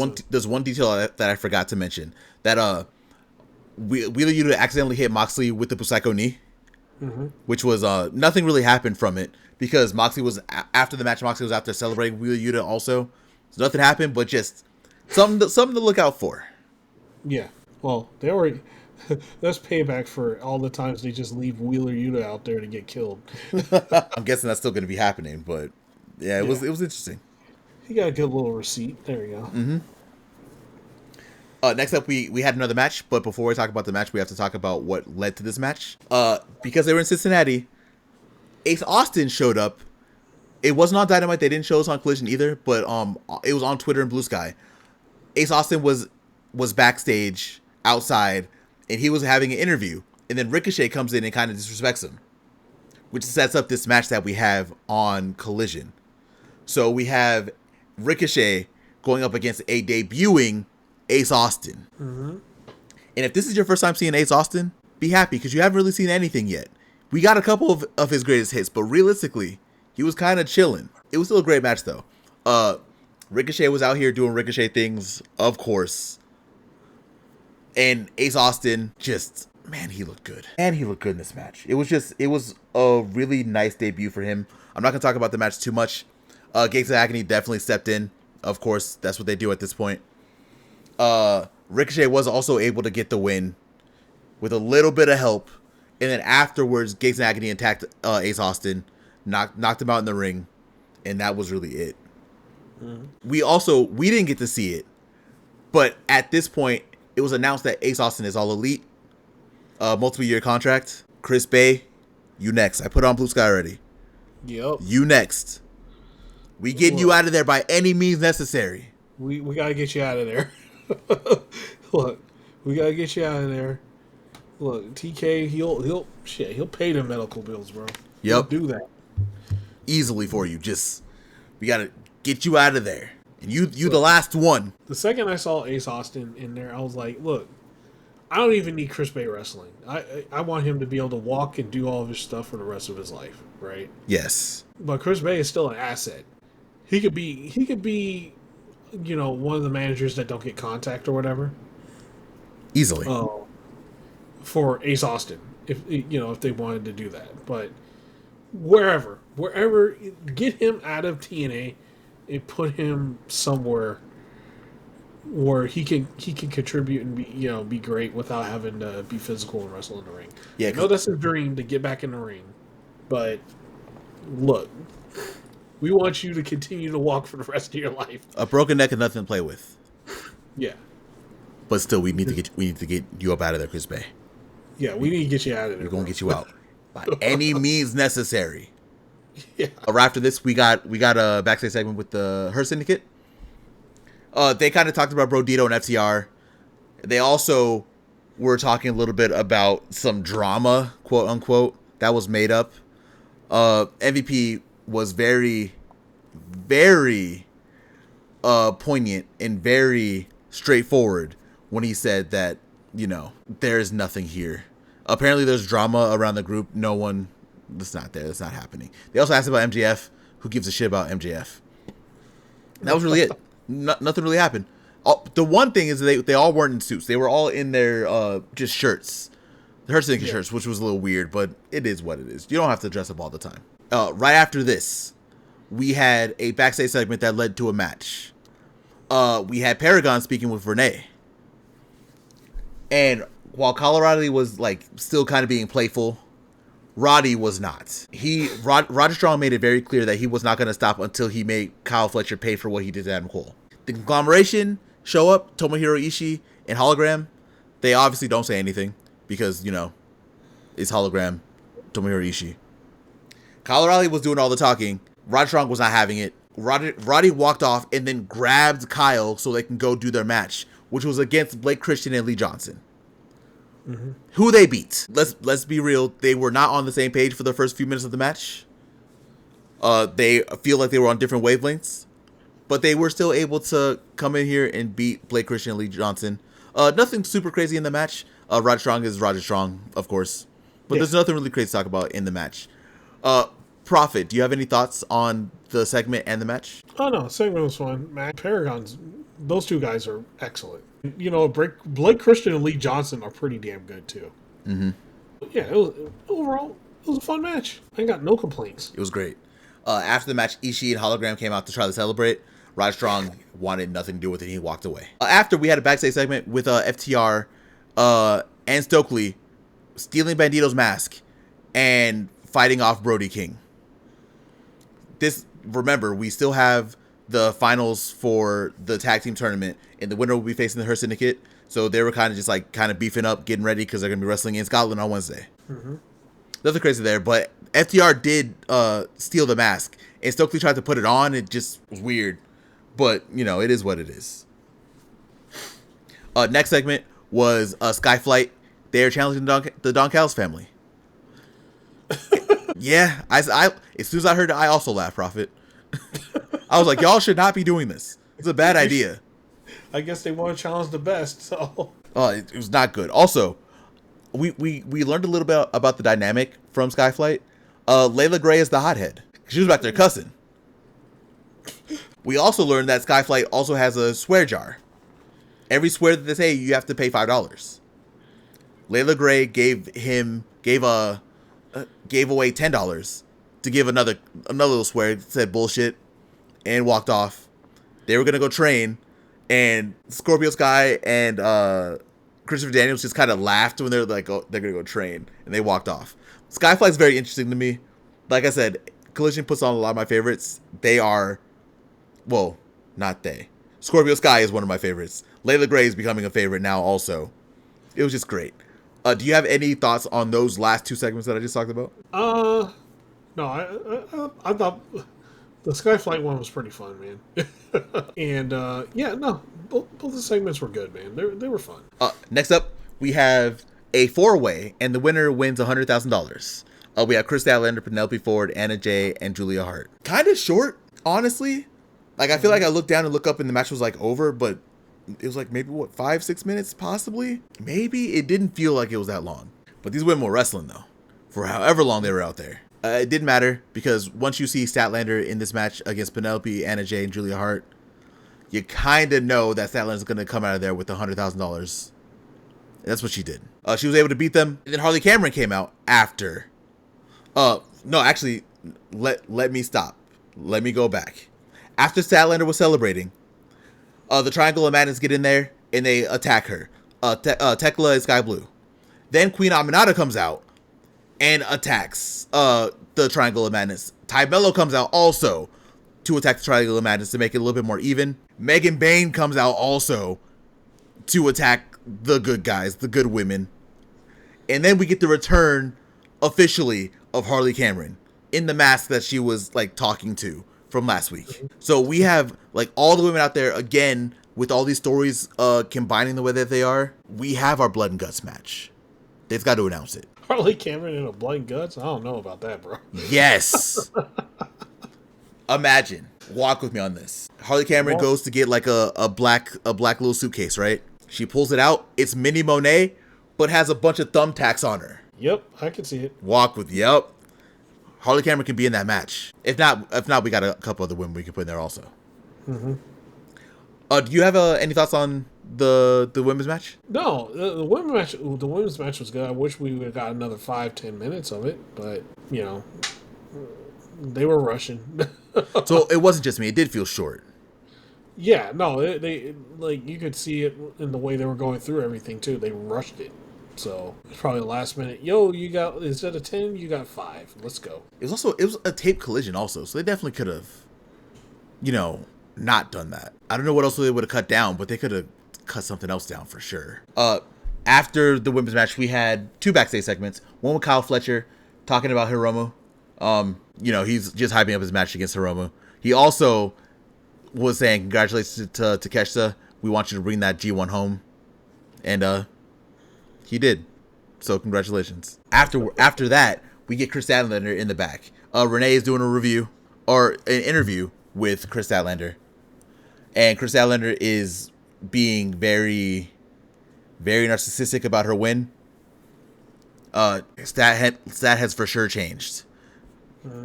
one detail that I forgot to mention. That Wheeler Yuta accidentally hit Moxley with the Busaiku knee, which was nothing really happened from it because Moxley was after the match. Moxley was out there celebrating Wheeler Yuta also, so nothing happened, but just something to look out for. Yeah, well, they already. That's payback for all the times they just leave Wheeler Yuta out there to get killed. I'm guessing that's still going to be happening, but yeah, it was interesting. He got a good little receipt. There you go. Mm-hmm. Next up, we had another match, but before we talk about the match, we have to talk about what led to this match. Because they were in Cincinnati, Ace Austin showed up. It wasn't on Dynamite. They didn't show us on Collision either, but it was on Twitter and Blue Sky. Ace Austin was backstage outside, and he was having an interview, and then Ricochet comes in and kind of disrespects him, which sets up this match that we have on Collision. So we have Ricochet going up against a debuting Ace Austin. Mm-hmm. And if this is your first time seeing Ace Austin, be happy because you haven't really seen anything yet. We got a couple of his greatest hits, but realistically, he was kind of chilling. It was still a great match, though. Ricochet was out here doing Ricochet things, of course. And Ace Austin just, man, he looked good. And he looked good in this match. It was a really nice debut for him. I'm not going to talk about the match too much. Gates of Agony definitely stepped in. Of course, that's what they do at this point. Ricochet was also able to get the win with a little bit of help. And then afterwards, Gates of Agony attacked Ace Austin, knocked him out in the ring. And that was really it. Mm-hmm. We didn't get to see it. But at this point, it was announced that Ace Austin is all elite. Multiple year contract. Chris Bay, you next. I put on Blue Sky already. Yep. You next. We getting you out of there by any means necessary. We gotta get you out of there. Look, we gotta get you out of there. Look, TK, he'll pay the medical bills, bro. Yep. He'll do that easily for you. We gotta get you out of there. And you the last one. The second I saw Ace Austin in there, I was like, look, I don't even need Chris Bay wrestling. I want him to be able to walk and do all of his stuff for the rest of his life, right? Yes. But Chris Bay is still an asset. He could be, one of the managers that don't get contact or whatever. Easily. For Ace Austin, if they wanted to do that. But wherever, get him out of TNA and put him somewhere where he can contribute and be great without having to be physical and wrestle in the ring. Yeah, I know that's his dream to get back in the ring, but look, we want you to continue to walk for the rest of your life. A broken neck and nothing to play with. Yeah, but still, we need to get you up out of there, Chris Bay. Yeah, we need to get you out of there. We're gonna get you out by any means necessary. Yeah. After this, we got a backstage segment with the Her Syndicate. They kind of talked about Bro Dito and FTR, They also were talking a little bit about some drama, quote unquote, that was made up. MVP was very, very poignant and very straightforward when he said that, there's nothing here. Apparently there's drama around the group. No one, that's not there. That's not happening. They also asked about MJF. Who gives a shit about MJF? That was really it. Nothing really happened. The one thing is they all weren't in suits. They were all in their just shirts. The Hertz shirts, which was a little weird, but it is what it is. You don't have to dress up all the time. Right after this, we had a backstage segment that led to a match. We had Paragon speaking with Renee. And while Colorado was still kind of being playful, Roddy was not. Roger Strong made it very clear that he was not going to stop until he made Kyle Fletcher pay for what he did to Adam Cole. The conglomeration show up, Tomohiro Ishii and Hologram. They obviously don't say anything because, it's Hologram, Tomohiro Ishii. Kyle O'Reilly was doing all the talking. Roger Strong was not having it. Roddy walked off and then grabbed Kyle so they can go do their match, which was against Blake Christian and Lee Johnson. Mm-hmm. Who they beat. Let's be real. They were not on the same page for the first few minutes of the match. They feel like they were on different wavelengths, but they were still able to come in here and beat Blake Christian and Lee Johnson. Nothing super crazy in the match. Roger Strong is Roger Strong, of course, but there's nothing really crazy to talk about in the match. Prophet, do you have any thoughts on the segment and the match? Oh no, the segment was fun. Paragon's, those two guys are excellent. Blake Christian and Lee Johnson are pretty damn good too. Mm-hmm. Yeah, overall, it was a fun match. I got no complaints. It was great. After the match, Ishii and Hologram came out to try to celebrate. Roger Strong wanted nothing to do with it. He walked away. After, we had a backstage segment with FTR and Stokely stealing Bandito's mask and fighting off Brody King. Remember, we still have the finals for the tag team tournament, and the winner will be facing the Her Syndicate. So they were kind of beefing up, getting ready because they're going to be wrestling in Scotland on Wednesday. Mm-hmm. Nothing crazy there, but FTR did steal the mask, and Stokely tried to put it on. It just was weird, but it is what it is. Next segment was Skyflight. They're challenging the Don Callis family. Yeah, I as soon as I heard it, I also laughed, Prophet. I was like, y'all should not be doing this. It's a bad idea. I guess they want to challenge the best, so. It was not good. Also, we learned a little bit about the dynamic from Skyflight. Layla Gray is the hothead. She was back there cussing. We also learned that Skyflight also has a swear jar. Every swear that they say, you have to pay $5. Layla Gray gave away $10 to give another little swear, said bullshit, and walked off. They were gonna go train, and Scorpio Sky and Christopher Daniels just kind of laughed when they're like, "Oh, they're gonna go train," and they walked off. Skyflight's very interesting to me. Like I said, Collision puts on a lot of my favorites. They are, well, not they. Scorpio Sky is one of my favorites. Layla Gray is becoming a favorite now also. It was just great. Do you have any thoughts on those last two segments that I just talked about? No, I thought the Skyflight one was pretty fun, man. And both the segments were good, man. They were fun. Next up, we have a four-way, and the winner wins $100,000. We have Chris Statlander, Penelope Ford, Anna Jay, and Julia Hart. Kind of short, honestly. I feel like I looked down and looked up, and the match was over, but it was maybe 5-6 minutes, possibly. Maybe it didn't feel like it was that long. But these women were wrestling though, for however long they were out there. It didn't matter because once you see Statlander in this match against Penelope, Anna Jay, and Julia Hart, you kind of know that Statlander's going to come out of there with $100,000. That's what she did. She was able to beat them. And then Harley Cameron came out after. No, actually, let me stop. Let me go back. After Statlander was celebrating, the Triangle of Madness get in there and they attack her. Tekla and Sky Blue. Then Queen Aminata comes out and attacks the Triangle of Madness. Ty Mello comes out also to attack the Triangle of Madness to make it a little bit more even. Megan Bayne comes out also to attack the good guys, the good women. And then we get the return officially of Harley Cameron in the mask that she was talking to from last week. So we have all the women out there again with all these stories combining the way that they are, we have our blood and guts match. They've got to announce it. Harley Cameron in a blood and guts? I don't know about that, bro. Yes. Imagine. Walk with me on this. Harley Cameron goes to get like a black little suitcase, right? She pulls it out. It's Mini Monet, but has a bunch of thumbtacks on her. Yep, I can see it. Walk with, yep. Harley Cameron can be in that match. If not, we got a couple other women we can put in there also. Mm-hmm. Do you have any thoughts on the women's match? No, the women's match was good. I wish we would have got another 5-10 minutes of it, but you know, they were rushing. So it wasn't just me; it did feel short. Yeah, no, they like you could see it in the way they were going through everything too. They rushed it, so it's probably the last minute. Yo, you got instead of 10, you got 5. Let's go. It was a tape collision also, so they definitely could have, not done that. I don't know what else they would have cut down, but they could have cut something else down for sure. After the women's match, we had 2 backstage segments. One with Kyle Fletcher talking about Hiromu. He's just hyping up his match against Hiromu. He also was saying congratulations to Takeshita. We want you to bring that G1 home, and he did. So congratulations. After that, we get Chris Statlander in the back. Renee is doing an interview with Chris Statlander, and Chris Statlander is being very, very narcissistic about her win. Stat has for sure changed.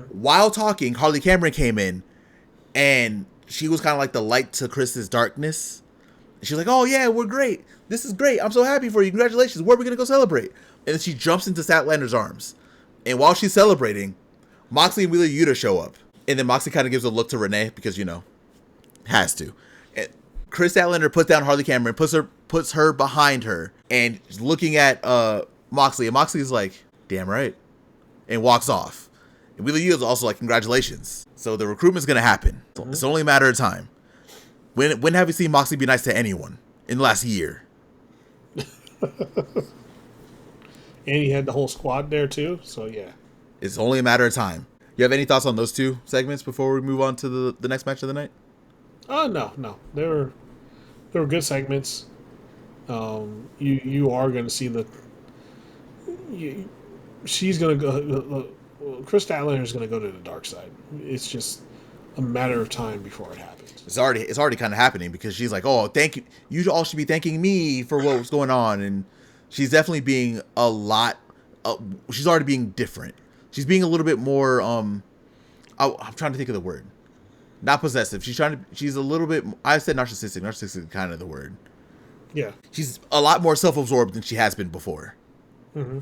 While talking, Harley Cameron came in, and she was kind of like the light to Chris's darkness. She's like, "Oh yeah, we're great. This is great. I'm so happy for you. Congratulations. Where are we gonna go celebrate?" And then she jumps into Statlander's arms, and while she's celebrating, Moxley and Wheeler Yuta show up, and then Moxley kind of gives a look to Renee because has to. And Chris Statlander puts down Harley Cameron, puts her behind her, and looking at Moxley, and Moxley's like, "Damn right," and walks off. And Wheeler Yuta is also like, "Congratulations." So the recruitment's gonna happen. Mm-hmm. It's only a matter of time. When have you seen Moxley be nice to anyone in the last year? And he had the whole squad there too, so yeah. It's only a matter of time. You have any thoughts on those 2 segments before we move on to the next match of the night? No. They were good segments. You are going to see she's going to go. Chris Statlander is going to go to the dark side. It's just a matter of time before it happens. It's already kind of happening because she's like, "Oh, thank you. You all should be thanking me for what was going on." And she's definitely being a lot. She's already being different. She's being a little bit more. I'm trying to think of the word. Not possessive. She's a little bit. I said narcissistic. Narcissistic is kind of the word. Yeah. She's a lot more self-absorbed than she has been before. Mm-hmm.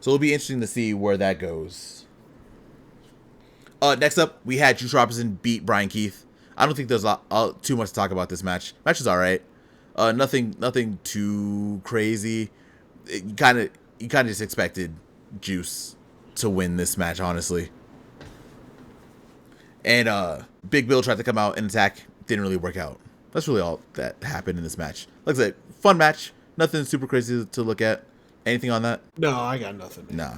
So it'll be interesting to see where that goes. Next up, we had Juice Robinson beat Brian Keith. I don't think there's too much to talk about this match. Match is all right. Nothing too crazy. You kind of just expected Juice to win this match, honestly. And Big Bill tried to come out and attack. Didn't really work out. That's really all that happened in this match. Like I said, fun match. Nothing super crazy to look at. Anything on that? No, I got nothing. Nah.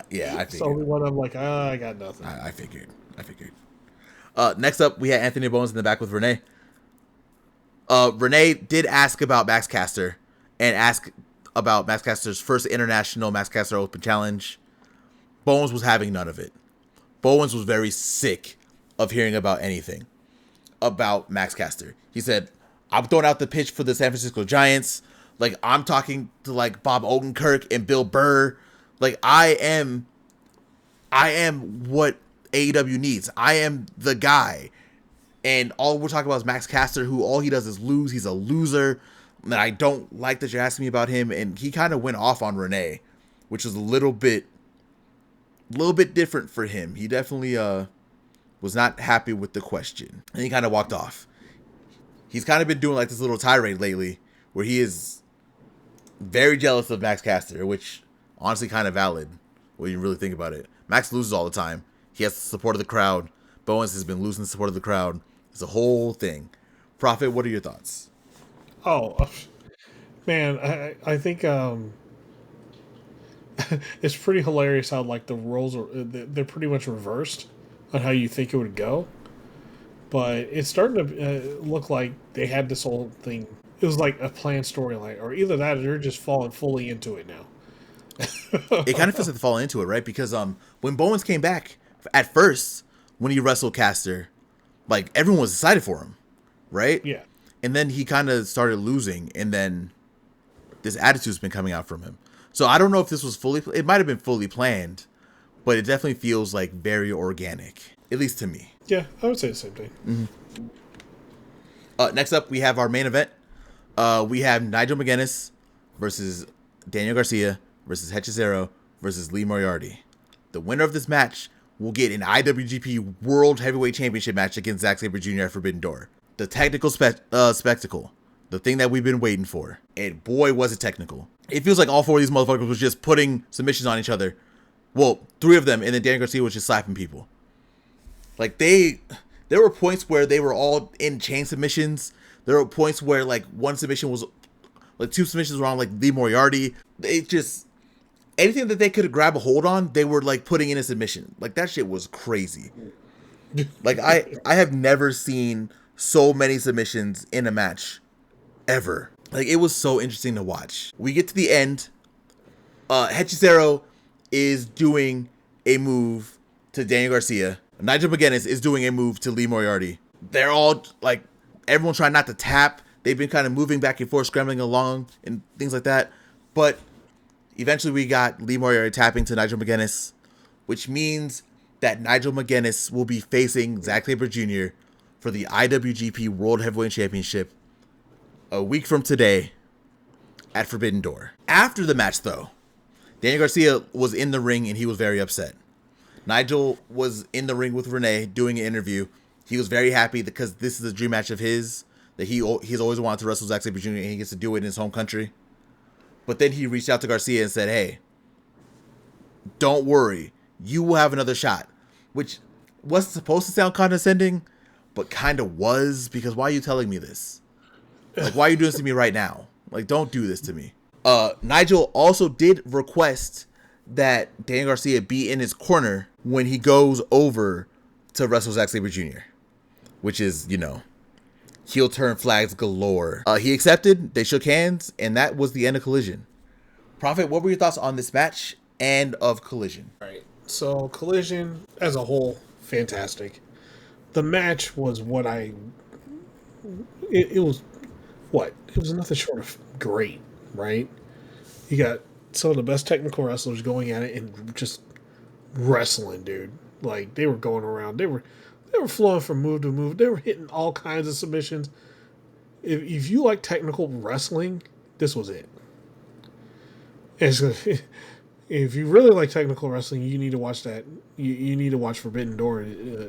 Yeah, I figured. So one I'm like, I got nothing. I figured. Next up, we had Anthony Bowens in the back with Renee. Renee did ask about Max Caster and ask about Max Caster's first international Max Caster Open Challenge. Bowens was having none of it. Bowens was very sick of hearing about anything about Max Caster. He said, "I'm throwing out the pitch for the San Francisco Giants. Like, I'm talking to like Bob Odenkirk and Bill Burr. Like, I am what AEW needs. I am the guy. And all we're talking about is Max Caster, who all he does is lose. He's a loser. And I don't like that you're asking me about him." And he kind of went off on Renee, which was a little bit different for him. He definitely was not happy with the question. And he kind of walked off. He's kind of been doing like this little tirade lately where he is very jealous of Max Caster, which honestly kind of valid when you really think about it. Max loses all the time. He has the support of the crowd. Bowens has been losing the support of the crowd. It's a whole thing. Prophet, what are your thoughts? Oh, man, I think it's pretty hilarious how like the roles are they're pretty much reversed on how you think it would go. But it's starting to look like they had this whole thing. It was like a planned storyline, or either that, or they're just falling fully into it now. It kind of feels like they fall into it, right? Because when Bowens came back at first, when he wrestled Caster, like everyone was excited for him, right? Yeah. And then he kind of started losing, and then this attitude's been coming out from him. So I don't know if this was it might have been fully planned, but it definitely feels like very organic, at least to me. Yeah, I would say the same thing. Mm-hmm. Next up, we have our main event. We have Nigel McGuinness versus Daniel Garcia versus Hechicero versus Lee Moriarty. The winner of this match will get an IWGP World Heavyweight Championship match against Zack Sabre Jr. at Forbidden Door. The technical spectacle. The thing that we've been waiting for. And boy, was it technical. It feels like all four of these motherfuckers was just putting submissions on each other. Well, three of them, and then Daniel Garcia was just slapping people. Like, there were points where they were all in chain submissions. There were points where, like, one submission was, like, two submissions were on, like, Lee Moriarty. They just, anything that they could grab a hold on, they were, like, putting in a submission. Like, that shit was crazy. Like, I have never seen so many submissions in a match, ever. Like, it was so interesting to watch. We get to the end. Hechicero is doing a move to Daniel Garcia. Nigel McGuinness is doing a move to Lee Moriarty. They're all, like, everyone trying not to tap. They've been kind of moving back and forth, scrambling along and things like that. But eventually we got Lee Moriarty tapping to Nigel McGuinness, which means that Nigel McGuinness will be facing Zack Sabre Jr. for the IWGP World Heavyweight Championship a week from today at Forbidden Door. After the match, though, Daniel Garcia was in the ring and he was very upset. Nigel was in the ring with Renee doing an interview. He was very happy because this is a dream match of his, that he's always wanted to wrestle Zack Sabre Jr. and he gets to do it in his home country. But then he reached out to Garcia and said, hey, don't worry, you will have another shot. Which wasn't supposed to sound condescending, but kind of was, because why are you telling me this? Like, why are you doing this to me right now? Like, don't do this to me. Nigel also did request that Daniel Garcia be in his corner when he goes over to wrestle Zack Sabre Jr., which is, you know, heel turn flags galore. He accepted, they shook hands, and that was the end of Collision. Prophet, what were your thoughts on this match and of Collision? All right. So, Collision, as a whole, fantastic. The match was what it was what? It was nothing short of great, right? You got some of the best technical wrestlers going at it and just wrestling, dude. Like, they were going around. They were flowing from move to move. They were hitting all kinds of submissions. If you like technical wrestling, this was it. If you really like technical wrestling, you need to watch that. You need to watch Forbidden Door,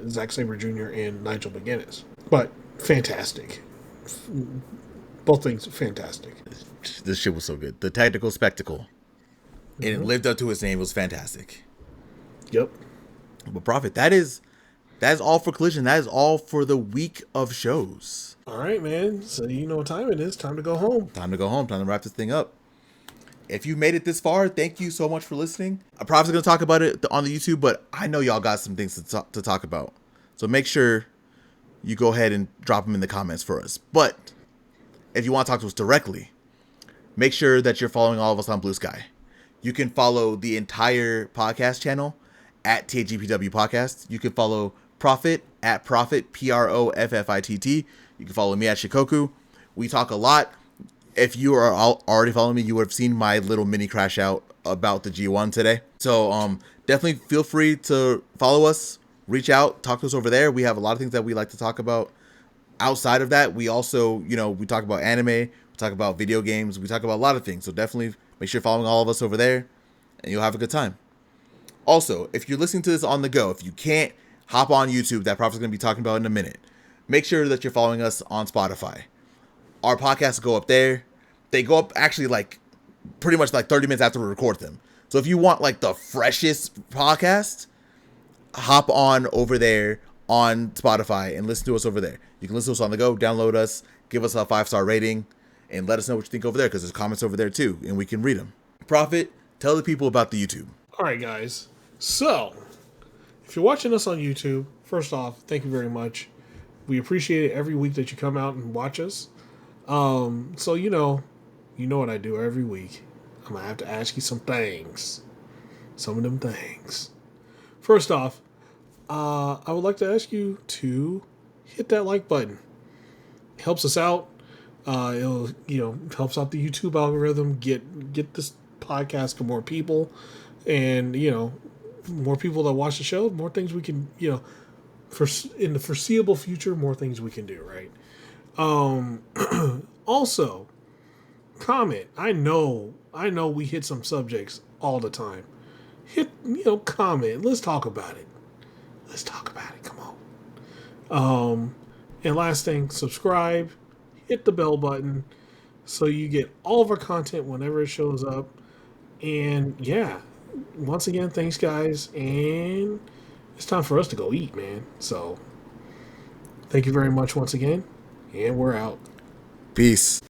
Zack Sabre Jr. and Nigel McGuinness. But fantastic. Both things fantastic. This shit was so good. The technical spectacle. And it lived up to its name. It was fantastic. Yep. But Prophet, that is all for Collision. That is all for the week of shows. All right, man. So you know what time it is. Time to go home. Time to go home. Time to wrap this thing up. If you made it this far, thank you so much for listening. I'm probably going to talk about it on the YouTube, but I know y'all got some things to talk about. So make sure you go ahead and drop them in the comments for us. But if you want to talk to us directly, make sure that you're following all of us on Blue Sky. You can follow the entire podcast channel at TGPW Podcast. You can follow Prophet at Prophet, PROFFITT. You can follow me at Shikoku. We talk a lot. If you are already following me, you would have seen my little mini crash out about the G1 today. So definitely feel free to follow us, reach out, talk to us over there. We have a lot of things that we like to talk about. Outside of that, we also, we talk about anime, we talk about video games, we talk about a lot of things. So definitely make sure you're following all of us over there and you'll have a good time. Also, if you're listening to this on the go, if you can't hop on YouTube, that Prophet's going to be talking about in a minute, make sure that you're following us on Spotify. Our podcasts go up there. They go up actually like pretty much like 30 minutes after we record them. So if you want like the freshest podcast, hop on over there on Spotify and listen to us over there. You can listen to us on the go, download us, give us a 5-star rating, and let us know what you think over there because there's comments over there too, and we can read them. Prophet, tell the people about the YouTube. All right, guys. So, if you're watching us on YouTube, first off, thank you very much. We appreciate it every week that you come out and watch us. So you know what I do every week. I'm gonna have to ask you some things. Some of them things. First off, I would like to ask you to hit that like button. It helps us out. It'll helps out the YouTube algorithm. Get this podcast to more people, and more people that watch the show, more things we can for in the foreseeable future, more things we can do. Right. Also, comment. I know we hit some subjects all the time. Comment. Let's talk about it. Come on. And last thing, subscribe, hit the bell button so you get all of our content whenever it shows up. And yeah, once again, thanks guys. And it's time for us to go eat, man. So thank you very much once again. And we're out. Peace.